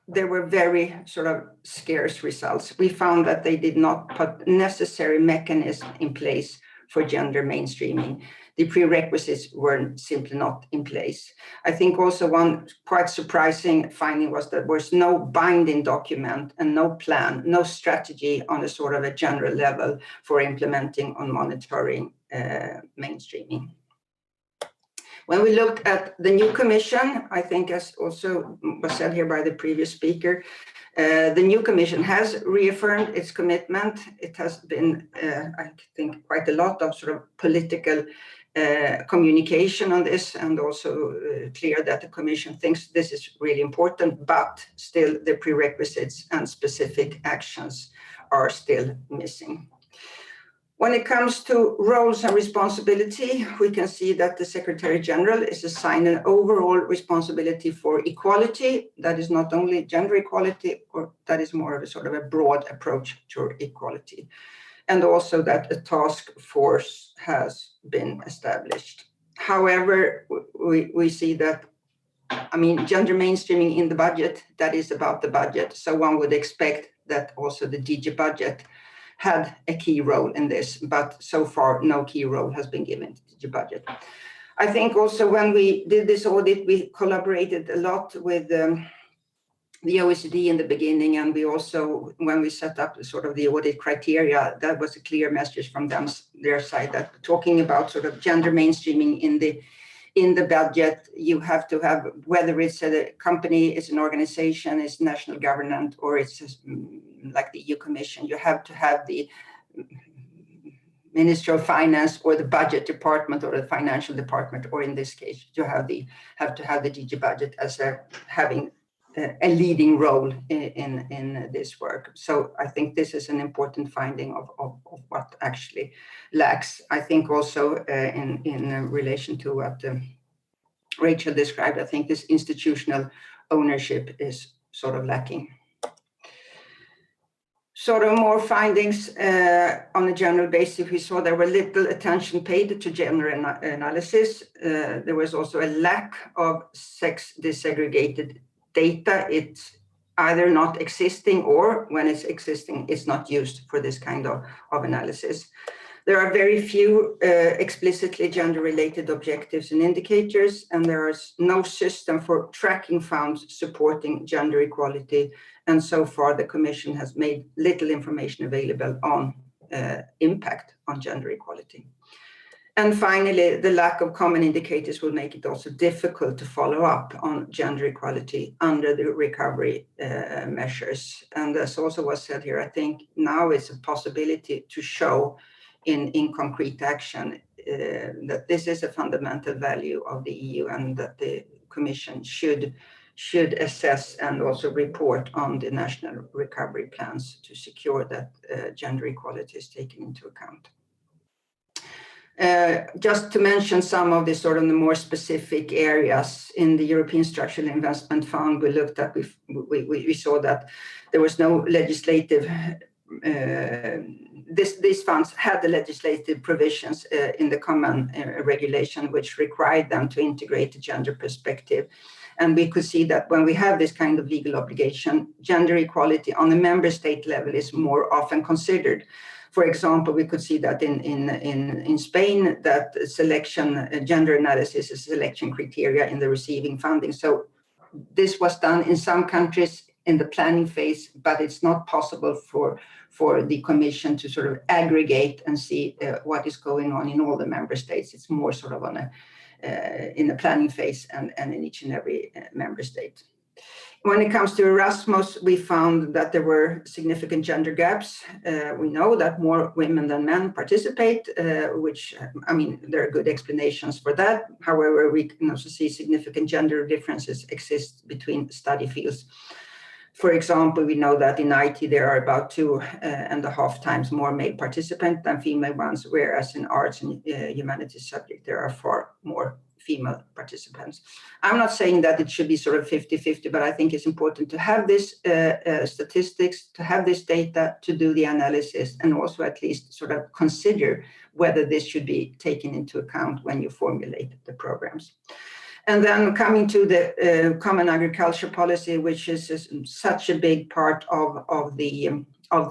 S5: there were very sort of scarce results. We found that they did not put necessary mechanism in place for gender mainstreaming. The prerequisites were simply not in place. I think also one quite surprising finding was that there was no binding document and no plan, no strategy on a sort of a general level for implementing on monitoring mainstreaming. When we looked at the new Commission, I think as also was said here by the previous speaker, the new Commission has reaffirmed its commitment. It has been, I think, quite a lot of sort of political communication on this, and also clear that the Commission thinks this is really important, but still the prerequisites and specific actions are still missing. When it comes to roles and responsibility, we can see that the Secretary General is assigned an overall responsibility for equality. That is not only gender equality, or that is more of a sort of a broad approach to equality. And also that a task force has been established. However, we see that, I mean, gender mainstreaming in the budget, that is about the budget. So one would expect that also the DG budget had a key role in this, but so far no key role has been given to the budget. I think also when we did this audit, we collaborated a lot with the OECD in the beginning, and we also, when we set up sort of the audit criteria, that was a clear message from their side, that talking about sort of gender mainstreaming in the budget, you have to have, whether it's a company, it's an organization, it's national government, or it's like the EU Commission, you have to have the Ministry of Finance or the budget department or the financial department, or in this case, you have to have the DG budget as having a leading role in this work. So I think this is an important finding of what actually lacks. I think also in relation to what Rachel described, I think this institutional ownership is sort of lacking. Sort of more findings on a general basis. We saw there were little attention paid to gender analysis. There was also a lack of sex disaggregated data. It's either not existing, or when it's existing, it's not used for this kind of analysis. There are very few explicitly gender-related objectives and indicators, and there is no system for tracking found supporting gender equality. And so far, the Commission has made little information available on impact on gender equality. And finally, the lack of common indicators will make it also difficult to follow up on gender equality under the recovery measures. And as also was said here, I think now is a possibility to show in concrete action that this is a fundamental value of the EU, and that the Commission should assess and also report on the national recovery plans to secure that gender equality is taken into account. Just to mention some of the sort of the more specific areas in the European Structural Investment Fund, we looked at, we saw that there was no legislative, these funds had the legislative provisions in the common regulation, which required them to integrate the gender perspective. And we could see that when we have this kind of legal obligation, gender equality on the member state level is more often considered. For example, we could see that in Spain, that selection, gender analysis is selection criteria in the receiving funding. So this was done in some countries in the planning phase, but it's not possible for the Commission to sort of aggregate and see what is going on in all the member states. It's more sort of on in the planning phase and in each and every member state. When it comes to Erasmus, we found that there were significant gender gaps. We know that more women than men participate, which, I mean, there are good explanations for that. However, we can also see significant gender differences exist between study fields. For example, we know that in IT, there are about 2.5 times more male participants than female ones, whereas in arts and humanities subject, there are far more female participants. I'm not saying that it should be sort of 50-50, but I think it's important to have this statistics, to have this data, to do the analysis, and also at least sort of consider whether this should be taken into account when you formulate the programs. And then coming to the common agriculture policy, which is such a big part of the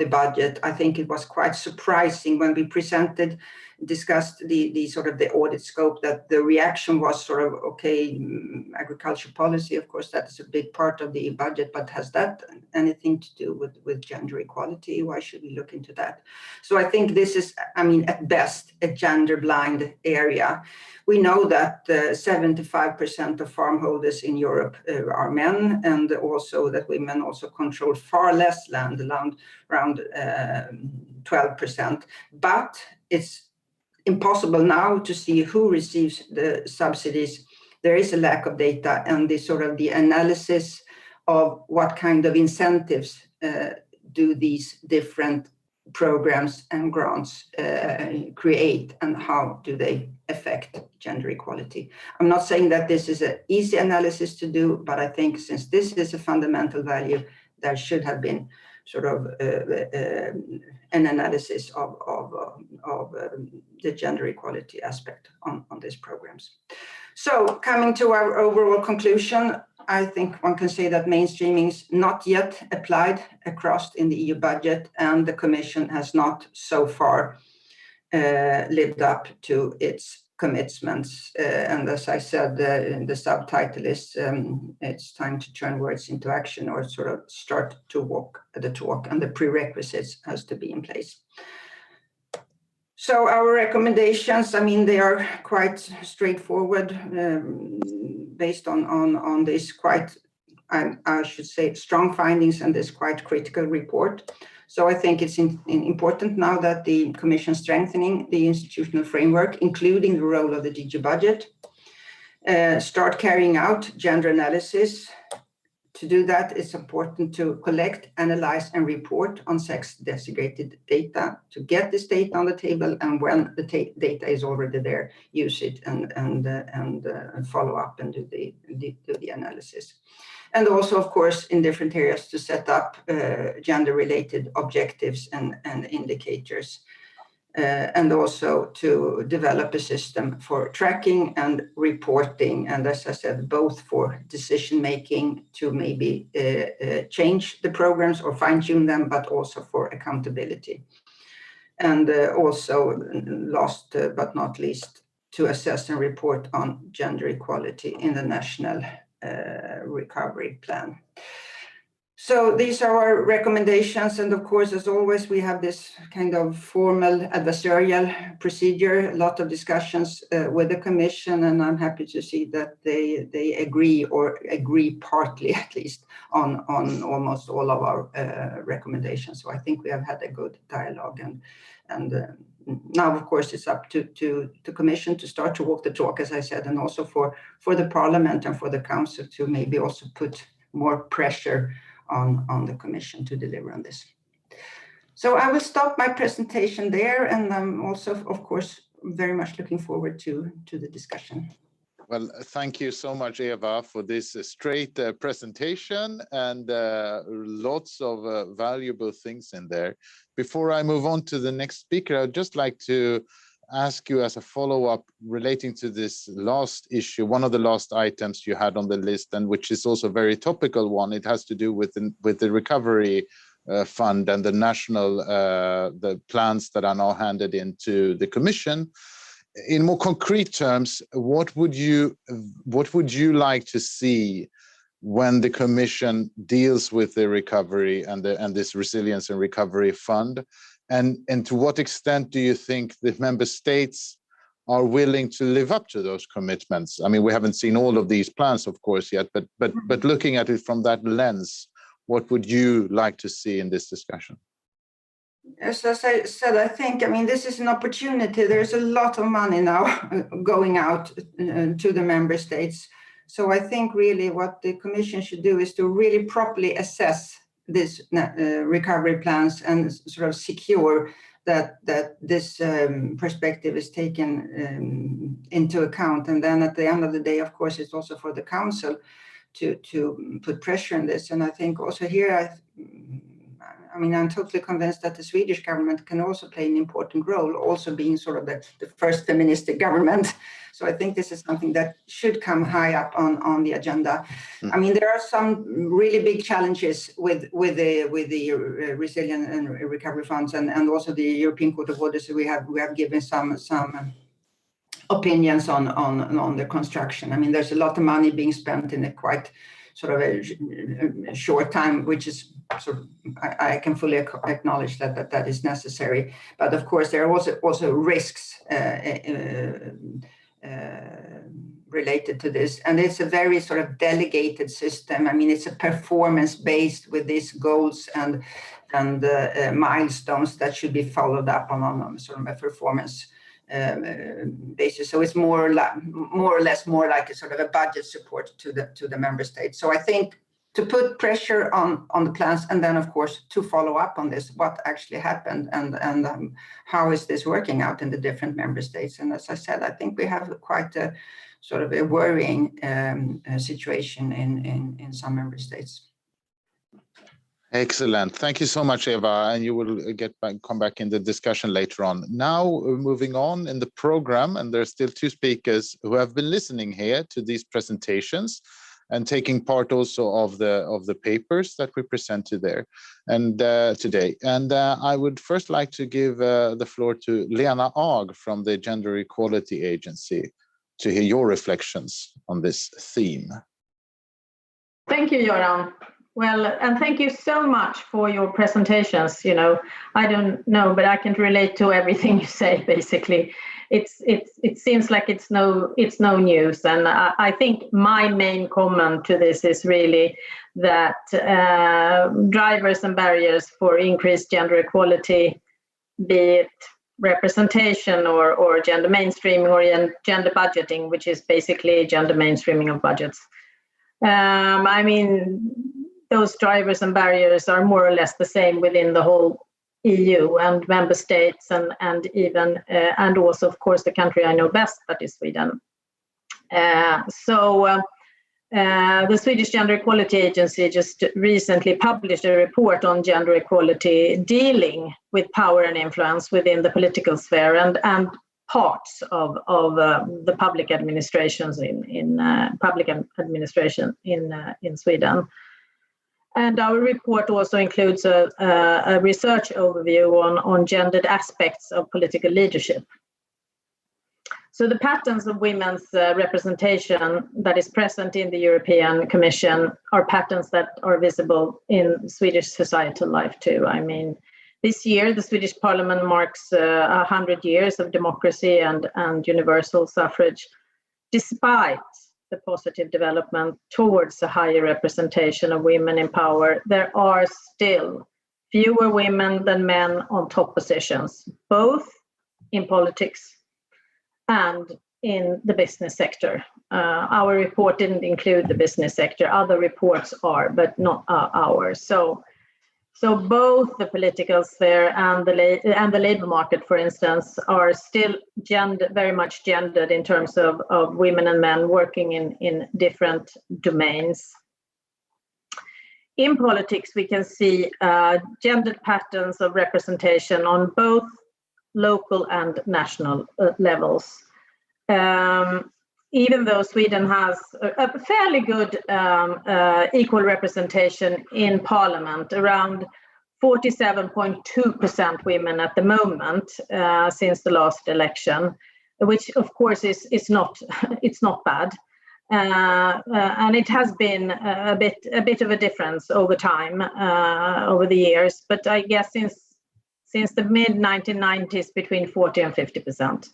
S5: budget, I think it was quite surprising when we discussed the sort of the audit scope, that the reaction was sort of, okay, agriculture policy, of course, that is a big part of the budget, but has that anything to do with gender equality? Why should we look into that? So I think this is, I mean, at best, a gender blind area. We know that 75% of farm holders in Europe are men, and also that women also control far less land, around 12%. But it's impossible now to see who receives the subsidies. There is a lack of data, and the analysis of what kind of incentives do these different programs and grants create, and how do they affect gender equality. I'm not saying that this is an easy analysis to do, but I think since this is a fundamental value, there should have been sort of an analysis of the gender equality aspect on these programs. So coming to our overall conclusion, I think one can say that mainstreaming is not yet applied across in the EU budget, and the Commission has not so far lived up to its commitments. And as I said, the subtitle is it's time to turn words into action, or sort of start to walk the talk, and the prerequisites has to be in place. So our recommendations, I mean, they are quite straightforward, based on this quite, I should say, strong findings and this quite critical report. So I think it's important now that the Commission strengthening the institutional framework, including the role of the DG budget, start carrying out gender analysis. To do that, it's important to collect, analyze, and report on sex-designated data, to get this data on the table, and when the data is already there, use it and follow up and do the analysis. And also, of course, in different areas, to set up gender-related objectives and indicators. And also to develop a system for tracking and reporting. And as I said, both for decision-making to maybe change the programs or fine-tune them, but also for accountability. And also, last but not least, to assess and report on gender equality in the national recovery plan. So these are our recommendations, and of course, as always, we have this kind of formal adversarial procedure, a lot of discussions with the Commission, and I'm happy to see that they agree, or agree partly at least, on almost all of our recommendations. So I think we have had a good dialogue, and now, of course, it's up to the Commission to start to walk the talk, as I said, and also for the Parliament and for the Council to maybe also put more pressure on the Commission to deliver on this. So I will stop my presentation there, and I'm also, of course, very much looking forward to the discussion.
S1: Well, thank you so much, Eva, for this straight presentation, and lots of valuable things in there. Before I move on to the next speaker, I'd just like to ask you as a follow-up relating to this last issue, one of the last items you had on the list, and which is also a very topical one. It has to do with the recovery fund and the national the plans that are now handed into the Commission. In more concrete terms, what would you like to see when the Commission deals with the recovery and this resilience and recovery fund, and to what extent do you think the member states are willing to live up to those commitments? I mean, we haven't seen all of these plans, of course, yet, but looking at it from that lens, what would you like to see in this discussion?
S5: As I said, I think, I mean, this is an opportunity. There's a lot of money now going out to the member states. So I think really what the Commission should do is to really properly assess these recovery plans and sort of secure that this perspective is taken into account. And then at the end of the day, of course, it's also for the Council to put pressure on this. And I think also here, I mean, I'm totally convinced that the Swedish government can also play an important role, also being sort of the first feministic government. So I think this is something that should come high up on the agenda. I mean, there are some really big challenges with the resilient and recovery funds and also the European Court of Auditors. We have given some opinions on the construction. I mean, there's a lot of money being spent in a quite sort of a short time, which is sort of, I can fully acknowledge that is necessary. But of course, there are also risks related to this. And it's a very sort of delegated system. I mean, it's a performance-based with these goals and milestones that should be followed up on sort of a performance basis. So it's more or less like a sort of a budget support to the member states. So I think to put pressure on the plans, and then of course to follow up on this, what actually happened and how is this working out in the different member states. And as I said, I think we have quite a sort of a worrying situation in some member states.
S1: Excellent. Thank you so much, Eva. And you will come back in the discussion later on. Now, moving on in the program, and there are still two speakers who have been listening here to these presentations and taking part also of the papers that we presented there and today. And I would first like to give the floor to Lena Agh from the Gender Equality Agency to hear your reflections on this theme.
S6: Thank you, Göran. Well, and thank you so much for your presentations. You know, I don't know, but I can relate to everything you say. Basically, it seems like it's no news, and I think my main comment to this is really that drivers and barriers for increased gender equality, be it representation or gender mainstreaming or gender budgeting, which is basically gender mainstreaming of budgets. I mean, those drivers and barriers are more or less the same within the whole EU and member states, and even and also, of course, the country I know best, that is Sweden. So the Swedish Gender Equality Agency just recently published a report on gender equality, dealing with power and influence within the political sphere and parts of the public administrations in public administration in Sweden. And our report also includes a research overview on gendered aspects of political leadership. So the patterns of women's representation that is present in the European Commission are patterns that are visible in Swedish societal life too. I mean, this year, the Swedish Parliament marks 100 years of democracy and universal suffrage, despite the positive development towards a higher representation of women in power. There are still fewer women than men on top positions, both in politics and in the business sector. Our report didn't include the business sector. Other reports are, but not ours. So both the political sphere and the labor market, for instance, are still very much gendered in terms of women and men working in different domains. In politics, we can see gendered patterns of representation on both local and national levels. Even though Sweden has a fairly good equal representation in parliament, around 47.2% women at the moment since the last election, which of course is not it's not bad, and it has been a bit of a difference over time, over the years. But I guess since the mid 1990s, between 40 and 50%.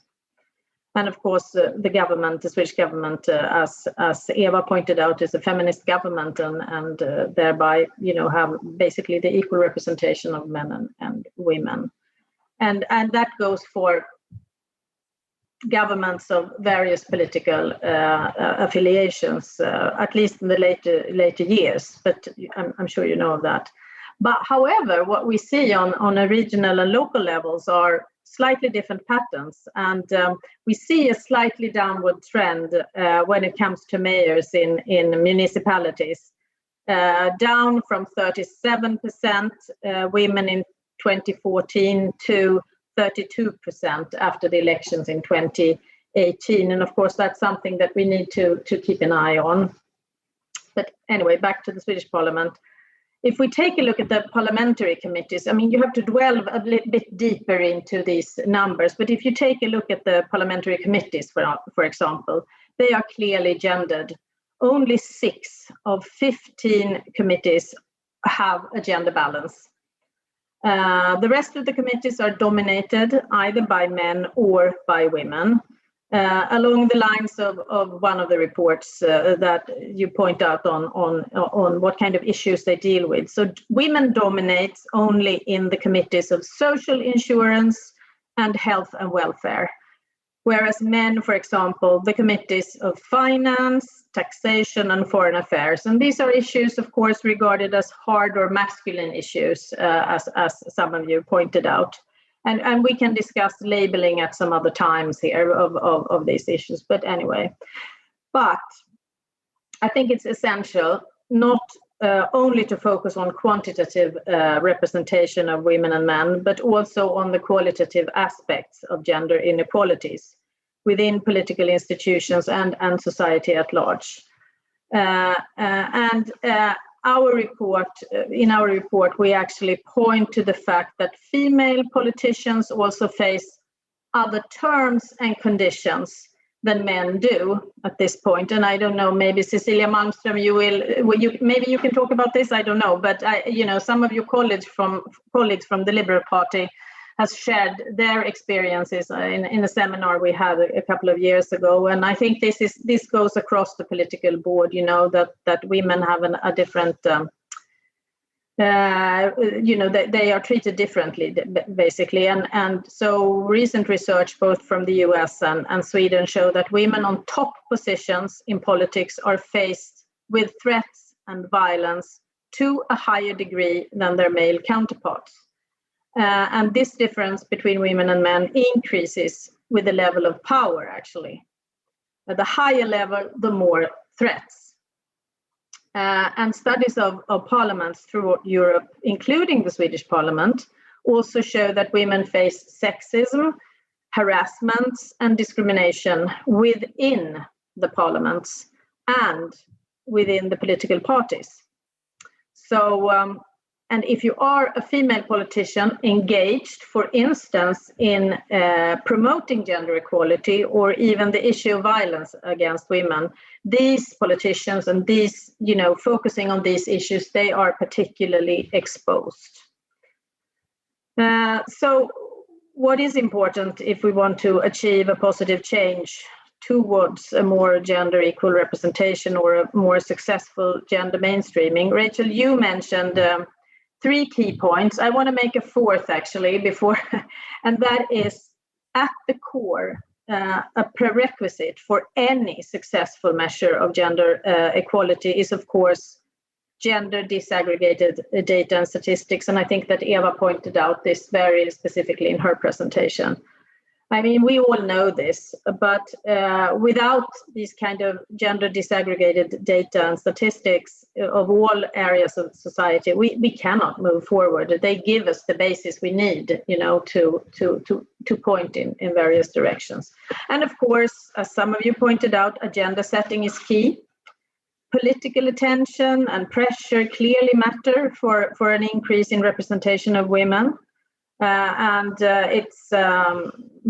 S6: And of course, the Swedish government, as Eva pointed out, is a feminist government, and thereby, have basically the equal representation of men and women, and that goes for governments of various political affiliations, at least in the later years. But I'm sure you know of that. But however, what we see on a regional and local levels are slightly different patterns, and we see a slightly downward trend when it comes to mayors in municipalities, down from 37% women in 2014 to 32% after the elections in 2018, and of course that's something that we need to keep an eye on. But anyway, back to the Swedish Parliament. If we take a look at the parliamentary committees, I mean, you have to dwell a bit deeper into these numbers, but if you take a look at the parliamentary committees, for example, they are clearly gendered. Only 6 of 15 committees have a gender balance. The rest of the committees are dominated either by men or by women, along the lines of one of the reports that you point out on what kind of issues they deal with. So women dominate only in the committees of social insurance and health and welfare, whereas men, for example, the committees of finance, taxation, and foreign affairs. And these are issues, of course, regarded as hard or masculine issues, as some of you pointed out. And we can discuss labeling at some other times here of these issues. But anyway, but I think it's essential not only to focus on quantitative representation of women and men, but also on the qualitative aspects of gender inequalities within political institutions and society at large. In our report, we actually point to the fact that female politicians also face other terms and conditions than men do at this point. And I don't know, maybe Cecilia Malmström, maybe you can talk about this. I don't know, but some of your colleagues from the Liberal Party has shared their experiences in a seminar we had a couple of years ago, and I think this goes across the political board. That women have a different, they are treated differently, basically, and so recent research both from the US and Sweden show that women on top positions in politics are faced with threats and violence to a higher degree than their male counterparts. And this difference between women and men increases with the level of power, actually. At the higher level, the more threats. And studies of parliaments throughout Europe, including the Swedish Parliament, also show that women face sexism, harassment, and discrimination within the parliaments and within the political parties. So, and if you are a female politician engaged, for instance, in promoting gender equality or even the issue of violence against women, these politicians and these, focusing on these issues, they are particularly exposed. So what is important if we want to achieve a positive change towards a more gender equal representation or a more successful gender mainstreaming? Rachel, you mentioned 3 key points. I want to make a 4th actually before, and that is at the core, a prerequisite for any successful measure of gender equality is, of course, gender disaggregated data and statistics. And I think that Eva pointed out this very specifically in her presentation. I mean, we all know this, but without these kind of gender disaggregated data and statistics of all areas of society, we cannot move forward. They give us the basis we need, to point in various directions. And of course, as some of you pointed out, agenda setting is key. political attention and pressure clearly matter for an increase in representation of women. It's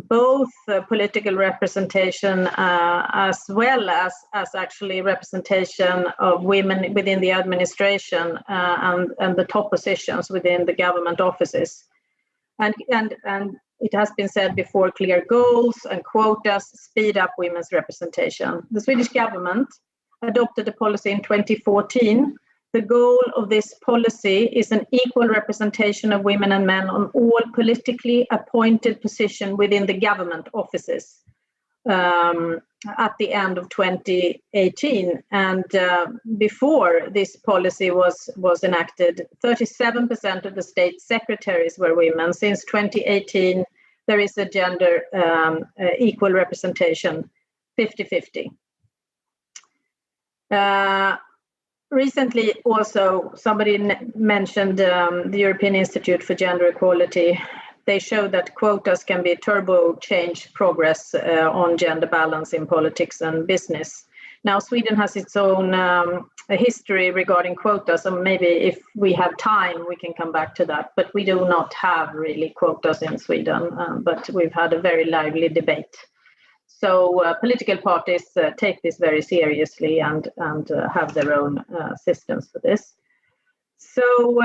S6: both political representation as well as actually representation of women within the administration and the top positions within the government offices. And it has been said before, clear goals and quotas speed up women's representation. The Swedish government adopted a policy in 2014. The goal of this policy is an equal representation of women and men on all politically appointed positions within the government offices at the end of 2018. And before this policy was enacted, 37% of the state secretaries were women. Since 2018, there is a gender equal representation, 50-50. Recently, also, somebody mentioned the European Institute for Gender Equality. They show that quotas can be turbo change progress on gender balance in politics and business. Now, Sweden has its own history regarding quotas, and maybe if we have time, we can come back to that. But we do not have really quotas in Sweden, but we've had a very lively debate. So political parties take this very seriously and have their own systems for this. So,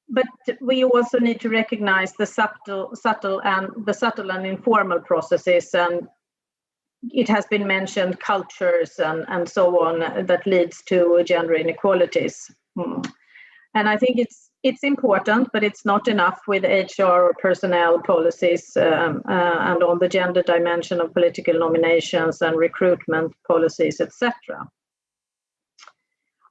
S6: but we also need to recognize the subtle and informal processes, and it has been mentioned cultures and so on that leads to gender inequalities. And I think it's important, but it's not enough with HR or personnel policies and on the gender dimension of political nominations and recruitment policies, etc.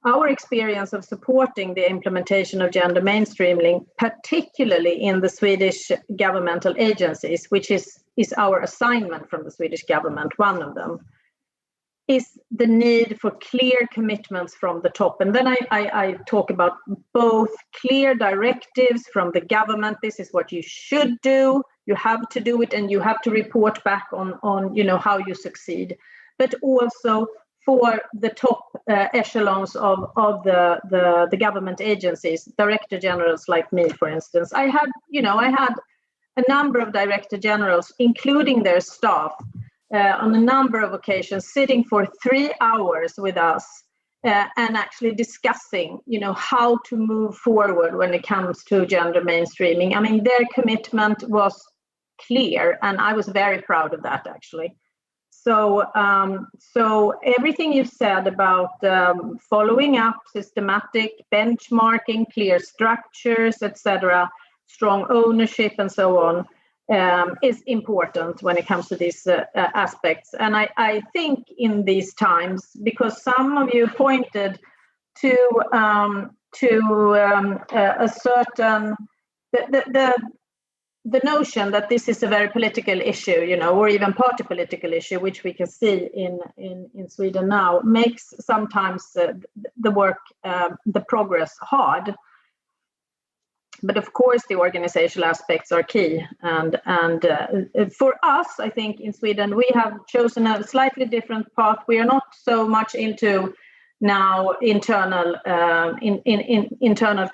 S6: Our experience of supporting the implementation of gender mainstreaming, particularly in the Swedish governmental agencies, which is our assignment from the Swedish government, one of them, is the need for clear commitments from the top. And then I talk about both clear directives from the government. This is what you should do. You have to do it, and you have to report back on how you succeed. But also for the top echelons of the government agencies, director generals like me, for instance. I had a number of director generals, including their staff, on a number of occasions, sitting for 3 hours with us and actually discussing, how to move forward when it comes to gender mainstreaming. I mean, their commitment was clear, and I was very proud of that, actually. So everything you've said about following up, systematic benchmarking, clear structures, etc., strong ownership, and so on, is important when it comes to these aspects. And I think in these times, because some of you pointed to a certain the notion that this is a very political issue, or even party political issue, which we can see in Sweden now, makes sometimes the work, the progress hard. But of course, the organizational aspects are key. And for us, I think in Sweden, we have chosen a slightly different path. We are not so much into now internal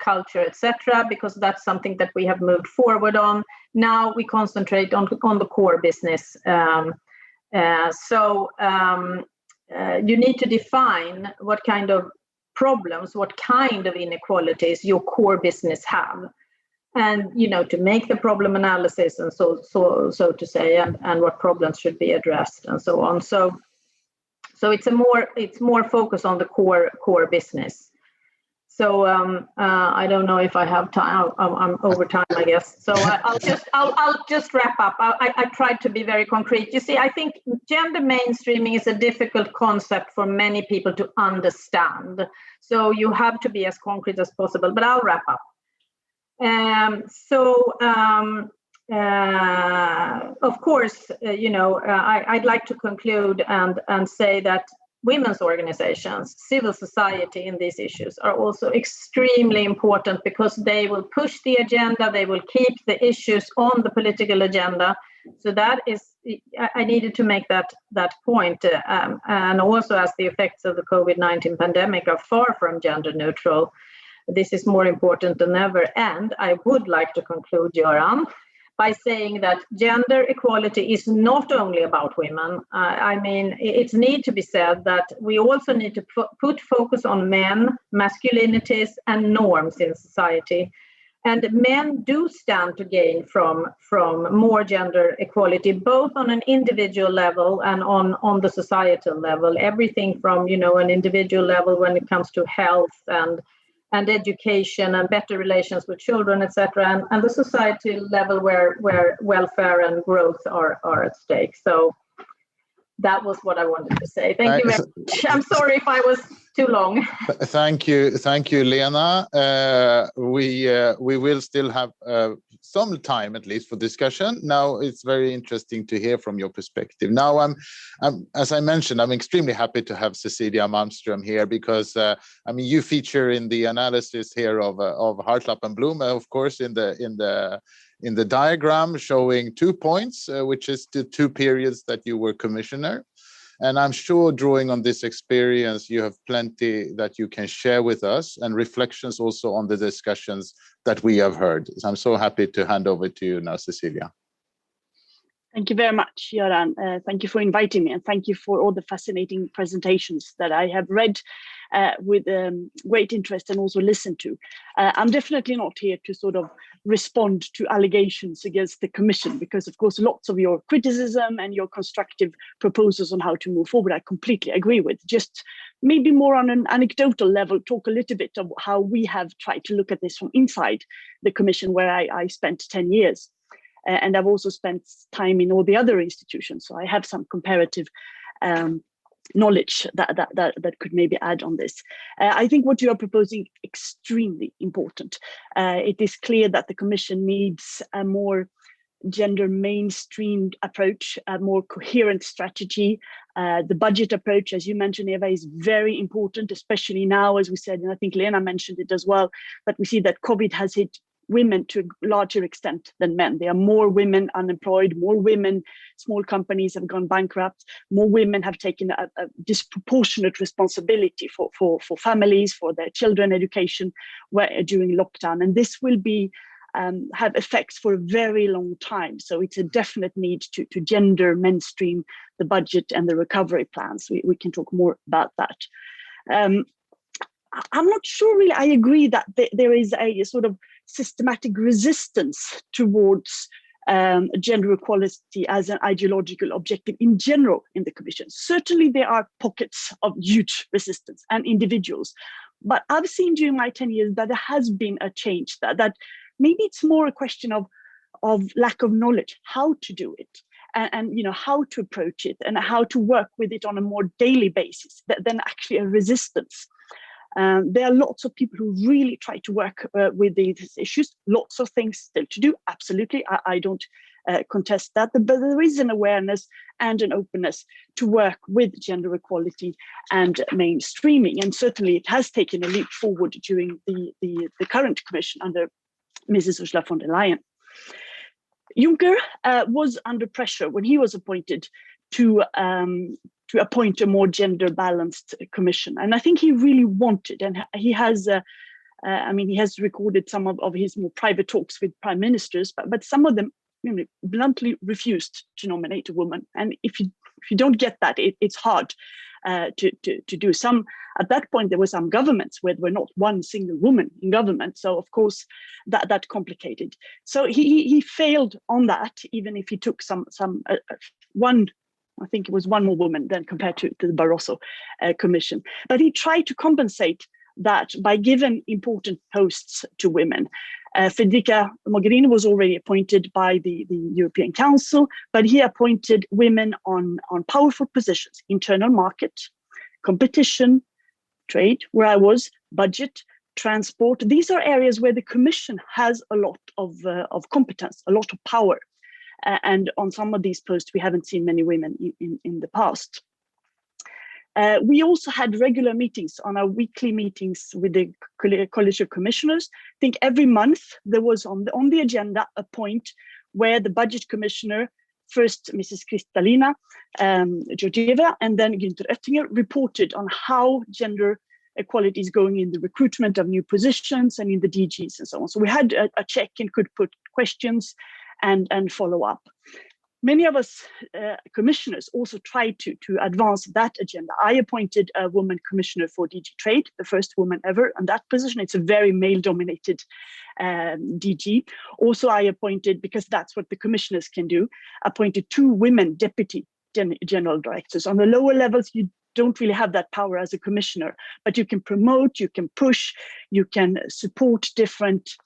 S6: culture, etc., because that's something that we have moved forward on. Now we concentrate on the core business. So you need to define what kind of problems, what kind of inequalities your core business have, and to make the problem analysis and so to say, and what problems should be addressed and so on. So it's more focus on the core business. So I don't know if I have time. I'm over time, I guess. So I'll just wrap up. I tried to be very concrete. You see, I think gender mainstreaming is a difficult concept for many people to understand. So you have to be as concrete as possible. But I'll wrap up. Of course, I'd like to conclude and say that women's organizations, civil society in these issues are also extremely important, because they will push the agenda, they will keep the issues on the political agenda, So that is, I needed to make that point. And also, as the effects of the COVID-19 pandemic are far from gender neutral, this is more important than ever. And I would like to conclude, Göran, by saying that gender equality is not only about women. I mean, it needs to be said that we also need to put focus on men, masculinities, and norms in society. And men do stand to gain from more gender equality, both on an individual level and on the societal level. Everything from, you know, an individual level when it comes to health and education and better relations with children, etc., and the societal level where welfare and growth are at stake. So that was what I wanted to say. Thank you very much. I'm sorry if I was too long.
S1: Thank you, Lena. We will still have some time, at least, for discussion. Now, it's very interesting to hear from your perspective. Now, I'm as I mentioned, I'm extremely happy to have Cecilia Malmström here because I mean, you feature in the analysis here of Hartlapp and Blome, of course, in the diagram showing 2 points, which is the 2 periods that you were commissioner. And I'm sure, drawing on this experience, you have plenty that you can share with us and reflections also on the discussions that we have heard. So I'm so happy to hand over to you now, Cecilia.
S7: Thank you very much, Göran. Thank you for inviting me, and thank you for all the fascinating presentations that I have read with great interest and also listened to. I'm definitely not here to sort of respond to allegations against the Commission, because of course lots of your criticism and your constructive proposals on how to move forward I completely agree with. Just maybe more on an anecdotal level, talk a little bit of how we have tried to look at this from inside the Commission, where I spent 10 years. And I've also spent time in all the other institutions, so I have some comparative knowledge that could maybe add on this. I think what you are proposing extremely important. It is clear that the Commission needs a more gender mainstreamed approach, a more coherent strategy. The budget approach, as you mentioned, Eva, is very important, especially now, as we said, and I think Lena mentioned it as well, that we see that COVID has hit women to a larger extent than men. There are more women unemployed, more women, small companies have gone bankrupt, more women have taken a disproportionate responsibility for families, for their children education during lockdown. And this will be have effects for a very long time. So it's a definite need to gender mainstream the budget and the recovery plans. We can talk more about that. I'm not sure really I agree that there is a sort of systematic resistance towards gender equality as an ideological objective in general in the Commission. Certainly there are pockets of huge resistance and individuals, but I've seen during my 10 years that there has been a change, that maybe it's more a question of lack of knowledge, how to do it, and you know, how to approach it and how to work with it on a more daily basis than actually a resistance. There are lots of people who really try to work with these issues, lots of things still to do, absolutely, I don't contest that, but there is an awareness and an openness to work with gender equality and mainstreaming, and certainly it has taken a leap forward during the current Commission under Mrs. Ursula von der Leyen. Juncker was under pressure when he was appointed to appoint a more gender balanced Commission, and I think he really wanted, and he has he has recorded some of his more private talks with prime ministers, but some of them, you know, bluntly refused to nominate a woman, and if you don't get that, it's hard to do. Some at that point there were some governments where there were not one single woman in government, so of course that complicated. So he failed on that, even if he took one. I think it was one more woman than compared to the Barroso Commission. But he tried to compensate that by giving important posts to women. Federica Mogherini was already appointed by the European Council, but he appointed women on powerful positions: internal market, competition, trade, where I was, budget, transport. These are areas where the Commission has a lot of competence, a lot of power. And on some of these posts, we haven't seen many women in the past. We also had regular meetings on our weekly meetings with the College of Commissioners. I think every month there was on the agenda a point where the Budget Commissioner first Mrs. Kristalina Georgieva and then Günther Oettinger reported on how gender equality is going in the recruitment of new positions and in the DGs and so on. So we had a check and could put questions and follow up. Many of us commissioners also tried to advance that agenda. I appointed a woman commissioner for DG Trade, the first woman ever on that position. It's a very male-dominated DG. Also, I appointed, because that's what the commissioners can do, appointed 2 women deputy general directors. On the lower levels, you don't really have that power as a commissioner, but you can promote, you can push, you can support different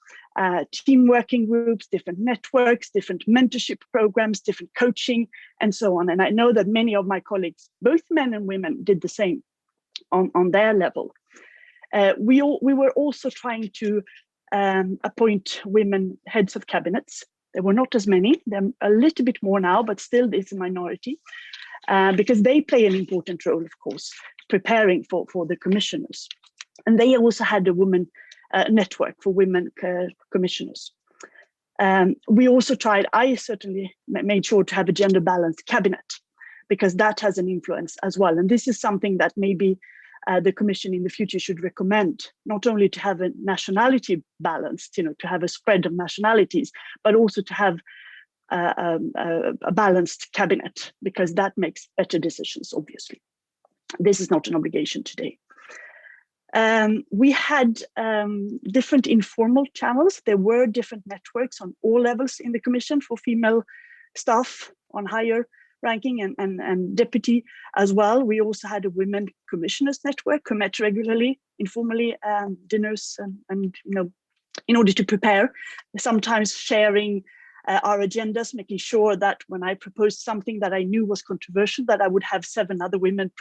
S7: team working groups, different networks, different mentorship programs, different coaching, and so on. And I know that many of my colleagues, both men and women, did the same on their level. We were also trying to appoint women heads of cabinets. There were not as many. There are a little bit more now, but still it's a minority because they play an important role, of course, preparing for the commissioners. And they also had a woman network for women commissioners. We also tried, I certainly made sure to have a gender balanced cabinet because that has an influence as well. And this is something that maybe the Commission in the future should recommend, not only to have a nationality balanced, to have a spread of nationalities, but also to have a balanced cabinet, because that makes better decisions, obviously. This is not an obligation today. We had different informal channels. There were different networks on all levels in the Commission for female staff on higher ranking and deputy as well. We also had a women commissioners network who met regularly, informally, dinners, and in order to prepare, sometimes sharing our agendas, making sure that when I proposed something that I knew was controversial, that I would have 7 other women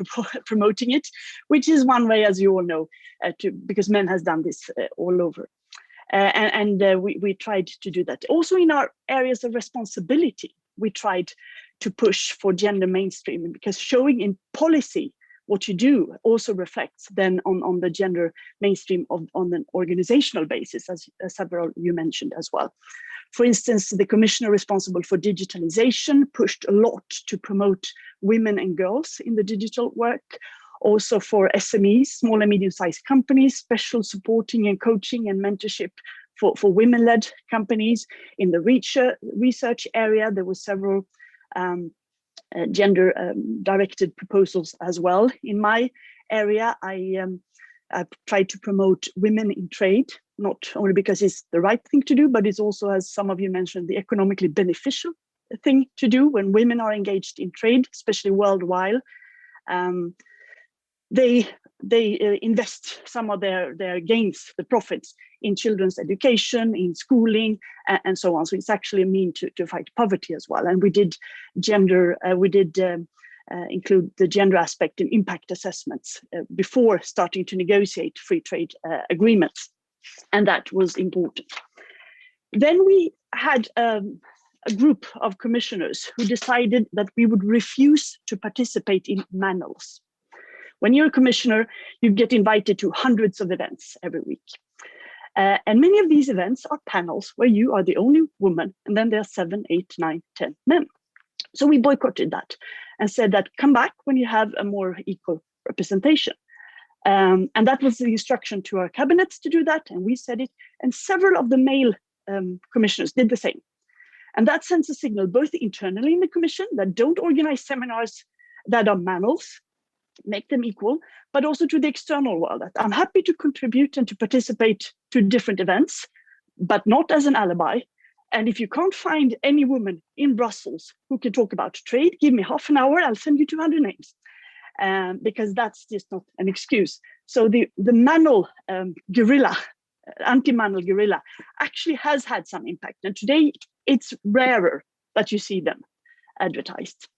S7: promoting it, which is one way, as you all know, because men has done this all over. We tried to do that. Also in our areas of responsibility, we tried to push for gender mainstreaming, because showing in policy what you do also reflects then on the gender mainstream on an organizational basis, as several you mentioned as well. For instance, the commissioner responsible for digitalization pushed a lot to promote women and girls in the digital work. Also for SMEs, small and medium-sized companies, special supporting and coaching and mentorship for women-led companies. In the research area, there were several gender-directed proposals as well. In my area, I tried to promote women in trade, not only because it's the right thing to do, but it's also, as some of you mentioned, the economically beneficial thing to do when women are engaged in trade, especially worldwide. They invest some of their gains, the profits, in children's education, in schooling, and so on. So it's actually a mean to fight poverty as well. And we did include the gender aspect in impact assessments before starting to negotiate free trade agreements. And that was important. Then we had a group of commissioners who decided that we would refuse to participate in manuals. When you're a commissioner, you get invited to hundreds of events every week. And many of these events are panels where you are the only woman, and then there are 7, 8, 9, 10 men. So we boycotted that and said that come back when you have a more equal representation. And that was the instruction to our cabinets to do that, and we said it. And several of the male commissioners did the same. And that sends a signal both internally in the commission that don't organize seminars that are manuals, make them equal, but also to the external world that I'm happy to contribute and to participate to different events, but not as an alibi. And if you can't find any woman in Brussels who can talk about trade, give me half an hour, I'll send you 200 names. Because that's just not an excuse. So the manual guerrilla, anti-manual guerrilla, actually has had some impact. And today it's rarer that you see them advertised.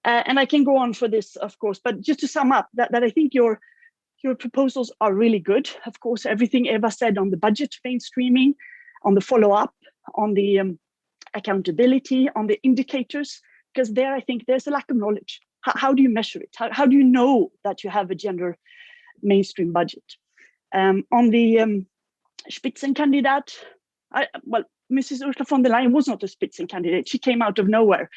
S7: And I can go on for this, of course, but just to sum up, that I think your proposals are really good. Of course, everything Eva said on the budget mainstreaming, on the follow-up, on the accountability, on the indicators, because there I think there's a lack of knowledge. How do you measure it? How do you know that you have a gender mainstream budget? On the Spitzenkandidat, Mrs. Ursula von der Leyen was not a Spitzencandidate. She came out of nowhere.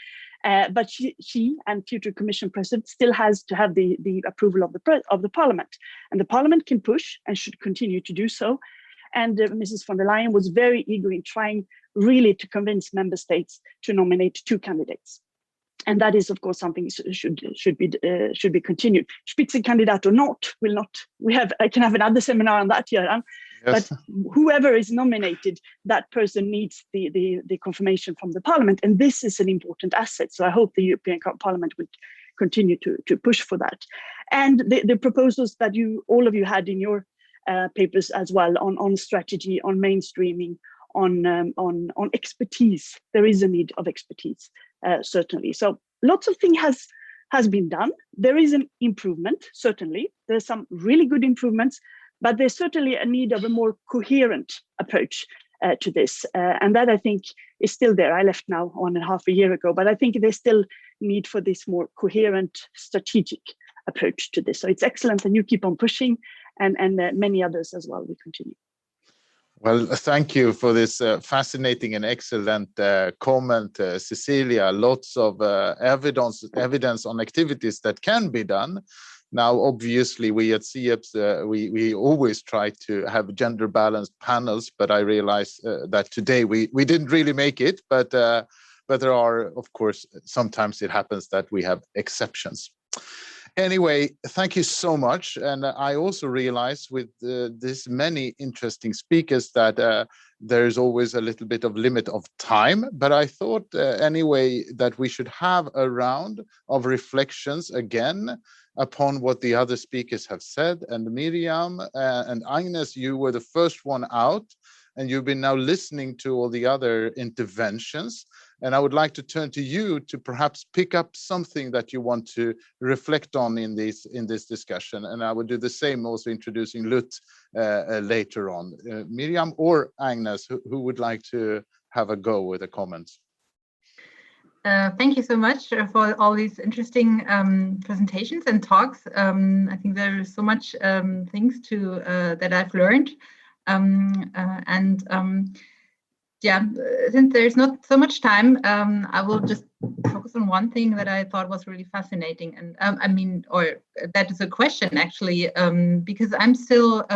S7: But she and future Commission President still has to have the approval of the Parliament. And the Parliament can push and should continue to do so. And Mrs. von der Leyen was very eager in trying really to convince member states to nominate 2 candidates. And that is, of course, something should be continued. Spitzenkandidat or not, I can have another seminar on that, Göran. Yes. But whoever is nominated, that person needs the confirmation from the Parliament, and this is an important asset. So I hope the European Parliament will continue to push for that. And the proposals that all of you had in your papers as well on strategy, on mainstreaming, on expertise. There is a need of expertise, certainly. So lots of things has been done. There is an improvement, certainly. There's some really good improvements, but there's certainly a need of a more coherent approach to this. And that, I think, is still there. I left now 1.5 years ago, but I think there's still need for this more coherent, strategic approach to this. So it's excellent, and you keep on pushing, and many others as well will continue.
S1: Well, thank you for this fascinating and excellent comment, Cecilia. Lots of evidence on activities that can be done. Now, obviously, we at SIEPS, we always try to have gender-balanced panels, but I realize that today we didn't really make it. But there are, of course, sometimes it happens that we have exceptions. Anyway, thank you so much. And I also realize with this many interesting speakers that there's always a little bit of limit of time. But I thought anyway that we should have a round of reflections again upon what the other speakers have said. And Miriam and Agnes, you were the first one out, and you've been now listening to all the other interventions. And I would like to turn to you to perhaps pick up something that you want to reflect on in this discussion. And I will do the same, also introducing Lut later on. Miriam or Agnes, who would like to have a go with the comments?
S3: Thank you so much for all these interesting presentations and talks. I think there is so much things that I've learned. Yeah, since there's not so much time, I will just focus on one thing that I thought was really fascinating. And that is a question actually, because I'm still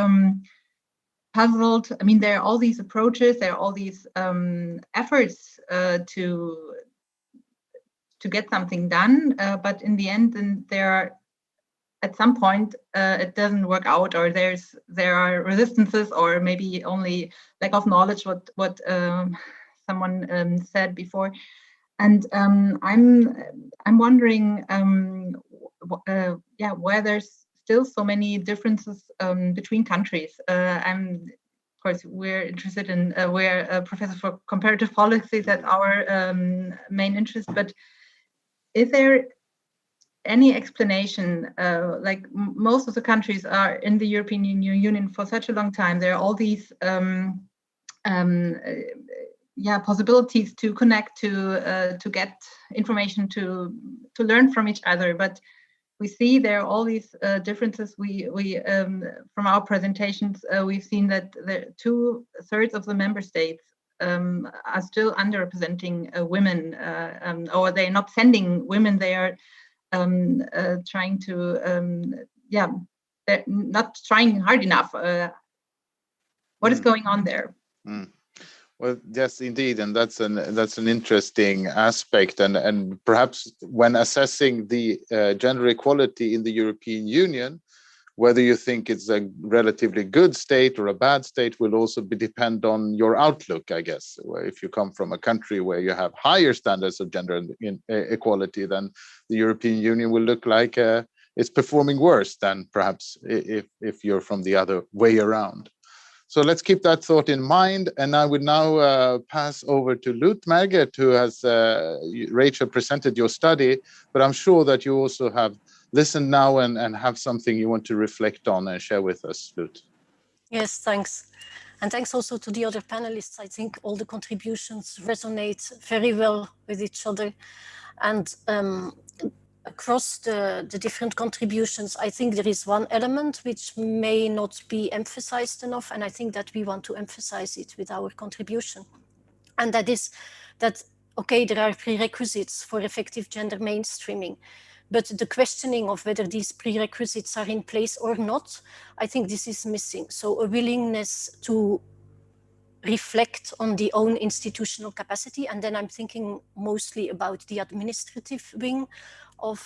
S3: puzzled. I mean, there are all these approaches, there are all these efforts to get something done, but in the end, then at some point it doesn't work out, or there are resistances, or maybe only lack of knowledge, what someone said before. And I'm wondering why there's still so many differences between countries. Of course, we're interested in we're a professor for comparative policies at our main interest, but is there any explanation, like most of the countries are in the European Union for such a long time, there are all these possibilities to connect, to get information, to learn from each other, but we see there are all these differences. We from our presentations, we've seen that 2/3 of the member states are still underrepresenting women, or they're not sending women. They are trying to, they're not trying hard enough. What is going on there?
S1: Well, yes, indeed, and that's an interesting aspect, and perhaps when assessing the gender equality in the European Union, whether you think it's a relatively good state or a bad state will also depend on your outlook, I guess. If you come from a country where you have higher standards of gender equality, then the European Union will look like it's performing worse than perhaps if you're from the other way around. So let's keep that thought in mind. And I would now pass over to Lut Marget, who has, Rachel presented your study, but I'm sure that you also have listened now and have something you want to reflect on and share with us, Lut.
S8: Yes, thanks. And thanks also to the other panelists. I think all the contributions resonate very well with each other. And across the different contributions, I think there is one element which may not be emphasized enough, and I think that we want to emphasize it with our contribution. And that is that, okay, there are prerequisites for effective gender mainstreaming, but the questioning of whether these prerequisites are in place or not, I think this is missing. So a willingness to reflect on the own institutional capacity. And then I'm thinking mostly about the administrative wing of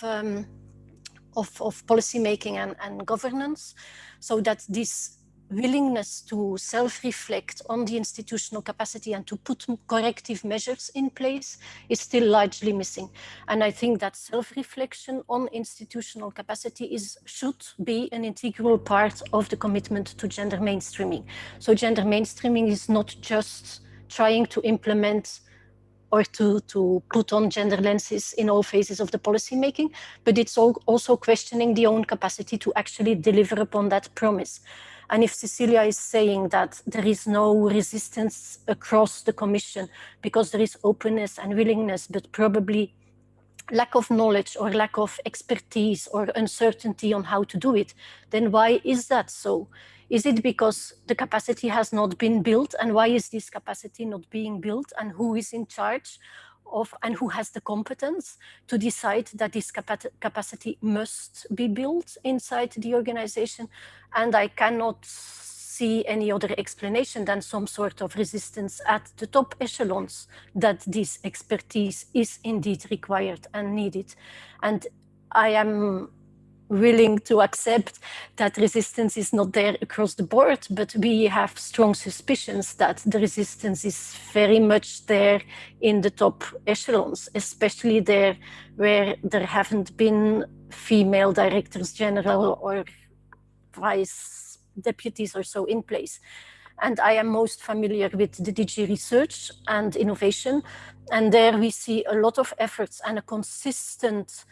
S8: policymaking and governance, so that this willingness to self-reflect on the institutional capacity and to put corrective measures in place is still largely missing. And I think that self-reflection on institutional capacity should be an integral part of the commitment to gender mainstreaming. So gender mainstreaming is not just trying to implement or to put on gender lenses in all phases of the policy making, but it's also questioning the own capacity to actually deliver upon that promise. And if Cecilia is saying that there is no resistance across the Commission because there is openness and willingness, but probably lack of knowledge or lack of expertise or uncertainty on how to do it, then why is that so? Is it because the capacity has not been built? And why is this capacity not being built? And who is in charge of, and who has the competence to decide that this capacity must be built inside the organization? And I cannot see any other explanation than some sort of resistance at the top echelons that this expertise is indeed required and needed. And I am willing to accept that resistance is not there across the board, but we have strong suspicions that the resistance is very much there in the top echelons, especially there where there haven't been female directors general or vice deputies or so in place. And I am most familiar with the DG Research and Innovation, and there we see a lot of efforts and a consistent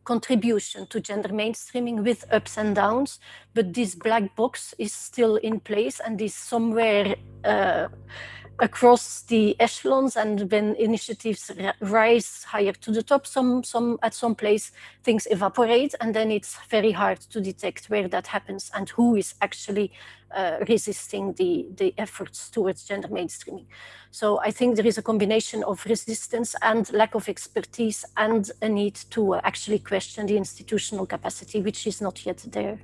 S8: contribution to gender mainstreaming with ups and downs, but this black box is still in place and is somewhere across the echelons, and when initiatives rise higher to the top, at some place things evaporate, and then it's very hard to detect where that happens and who is actually resisting the efforts towards gender mainstreaming. So I think there is a combination of resistance and lack of expertise and a need to actually question the institutional capacity, which is not yet there.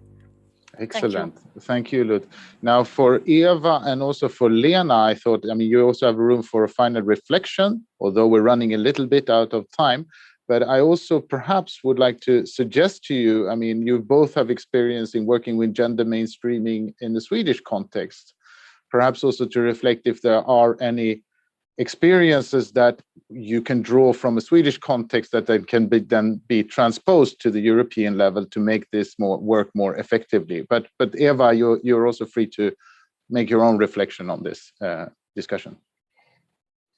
S1: Excellent. Thank you, Lut. Now for Eva and also for Lena, I thought, you also have room for a final reflection, although we're running a little bit out of time. But I also perhaps would like to suggest to you, you both have experience in working with gender mainstreaming in the Swedish context, perhaps also to reflect if there are any experiences that you can draw from a Swedish context that can be transposed to the European level to make this work more effectively. But Eva, you're also free to make your own reflection on this discussion.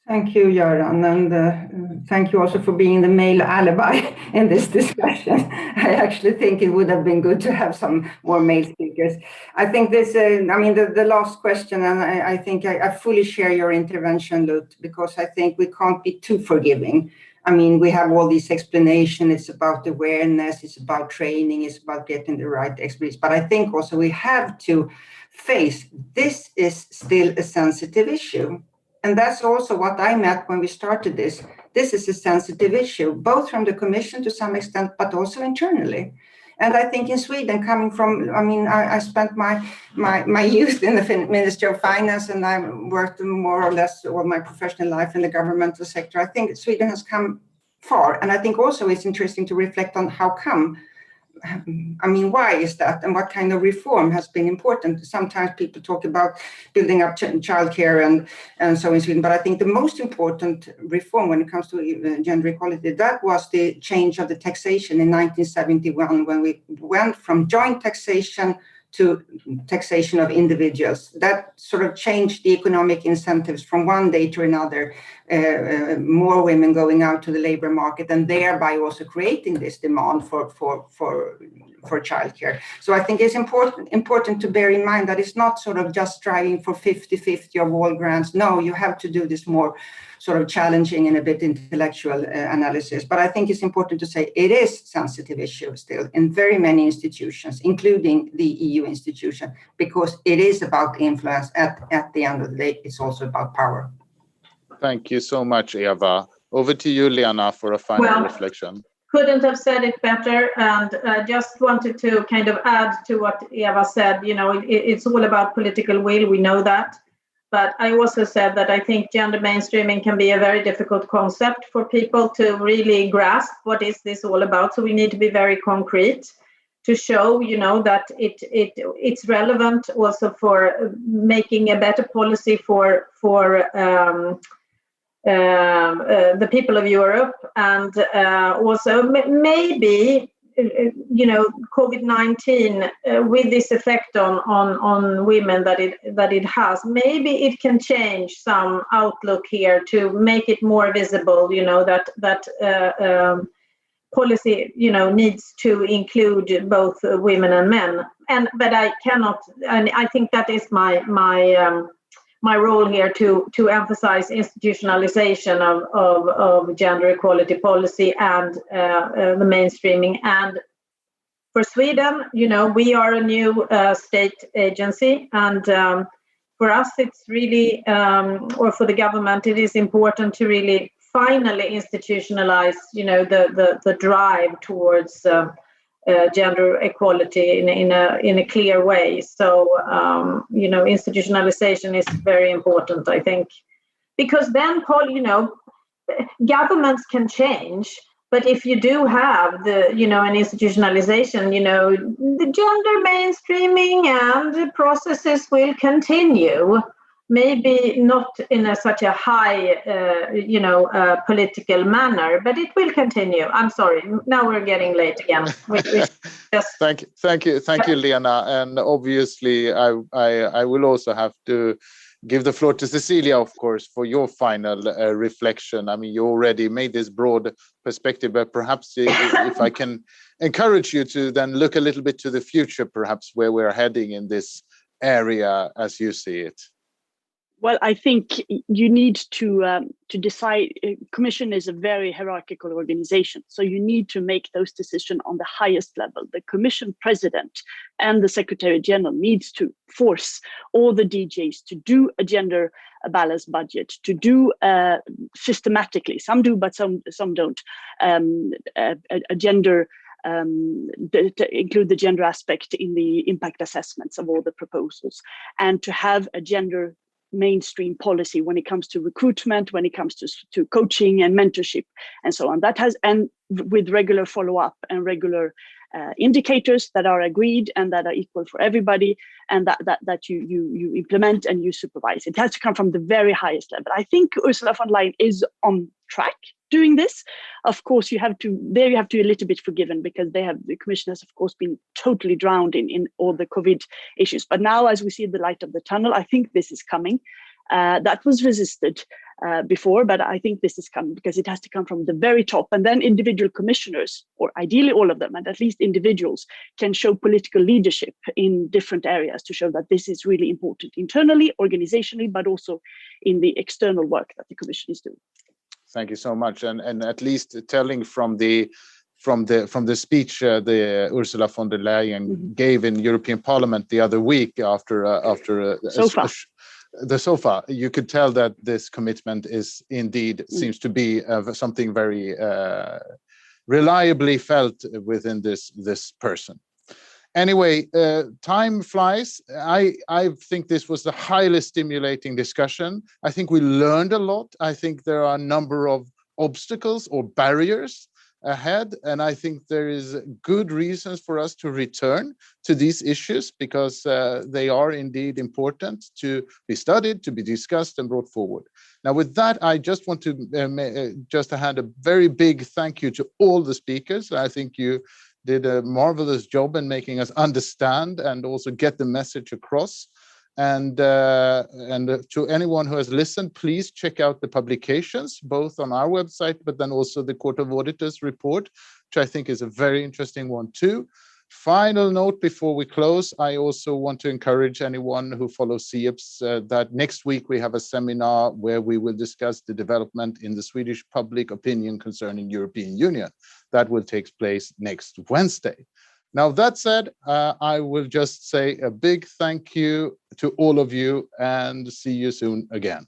S5: Thank you, Göran, and thank you also for being the male alibi in this discussion. I actually think it would have been good to have some more male speakers. I think this, the last question, and I think I fully share your intervention, Lut, because I think we can't be too forgiving. We have all these explanations, it's about awareness, it's about training, it's about getting the right expertise. But I think also we have to face, this is still a sensitive issue. And that's also what I meant when we started this. This is a sensitive issue, both from the Commission to some extent, but also internally. And I think in Sweden, coming from, I spent my youth in the Ministry of Finance, and I worked more or less all my professional life in the governmental sector. I think Sweden has come far. And I think also it's interesting to reflect on how come. Why is that, and what kind of reform has been important? Sometimes people talk about building up childcare and so in Sweden, but I think the most important reform when it comes to gender equality, that was the change of the taxation in 1971, when we went from joint taxation to taxation of individuals. That sort of changed the economic incentives from one day to another, more women going out to the labor market, and thereby also creating this demand for childcare. So I think it's important to bear in mind that it's not sort of just striving for 50-50 of all grants. No, you have to do this more sort of challenging and a bit intellectual analysis. But I think it's important to say it is a sensitive issue still in very many institutions, including the EU institution, because it is about influence. At the end of the day, it's also about power.
S1: Thank you so much, Eva. Over to you, Lena, for a final reflection.
S6: Couldn't have said it better, and just wanted to kind of add to what Eva said. You know, it's all about political will, we know that. But I also said that I think gender mainstreaming can be a very difficult concept for people to really grasp what is this all about. So we need to be very concrete to show, you know, that it's relevant also for making a better policy for the people of Europe, and also maybe, you know, COVID-19 with this effect on women that it has, maybe it can change some outlook here to make it more visible, you know, that policy, you know, needs to include both women and men. But I cannot, and I think that is my role here to emphasize institutionalization of gender equality policy and the mainstreaming. And for Sweden, you know, we are a new state agency, and for us it's really, or for the government, it is important to really finally institutionalize, you know, the drive towards gender equality in a clear way. So, you know, institutionalization is very important, I think, because then, you know, governments can change, but if you do have an institutionalization, you know, the gender mainstreaming and the processes will continue. Maybe not in such a high, political manner, but it will continue. I'm sorry. Now we're getting late again.
S1: Thank you, Lena. And obviously, I will also have to give the floor to Cecilia, of course, for your final reflection. I mean, you already made this broad perspective, but perhaps if I can encourage you to then look a little bit to the future, perhaps where we're heading in this area as you see it.
S7: Well, I think you need to decide. Commission is a very hierarchical organization, so you need to make those decisions on the highest level. The Commission President and the Secretary General needs to force all the DJs to do a gender balanced budget, to do systematically. Some do, but some don't. A gender. To include the gender aspect in the impact assessments of all the proposals, and to have a gender mainstream policy when it comes to recruitment, when it comes to coaching and mentorship and so on. That has, and with regular follow-up and regular indicators that are agreed and that are equal for everybody, and that you implement and you supervise. It has to come from the very highest level. I think Ursula von der Leyen is on track doing this. Of course, you have to be a little bit forgiven, because the Commission has, of course, been totally drowned in all the COVID issues. But now, as we see the light of the tunnel, I think this is coming. That was resisted before, but I think this is coming because it has to come from the very top, and then individual commissioners, or ideally all of them, and at least individuals, can show political leadership in different areas to show that this is really important internally, organizationally, but also in the external work that the Commission is doing.
S1: Thank you so much, and at least telling from the speech the Ursula von der Leyen gave in European Parliament the other week after the SOFA, you could tell that this commitment is indeed seems to be something very reliably felt within this person. Anyway, time flies. I think this was a highly stimulating discussion. I think we learned a lot. I think there are a number of obstacles or barriers ahead, and I think there is good reasons for us to return to these issues, because they are indeed important to be studied, to be discussed and brought forward. Now, with that, I just want to just hand a very big thank you to all the speakers. I think you did a marvelous job in making us understand and also get the message across. And to anyone who has listened, please check out the publications, both on our website, but then also the Court of Auditors report, which I think is a very interesting one too. Final note before we close, I also want to encourage anyone who follows SIEPS that next week we have a seminar where we will discuss the development in the Swedish public opinion concerning European Union. That will take place next Wednesday. Now, that said, I will just say a big thank you to all of you and see you soon again.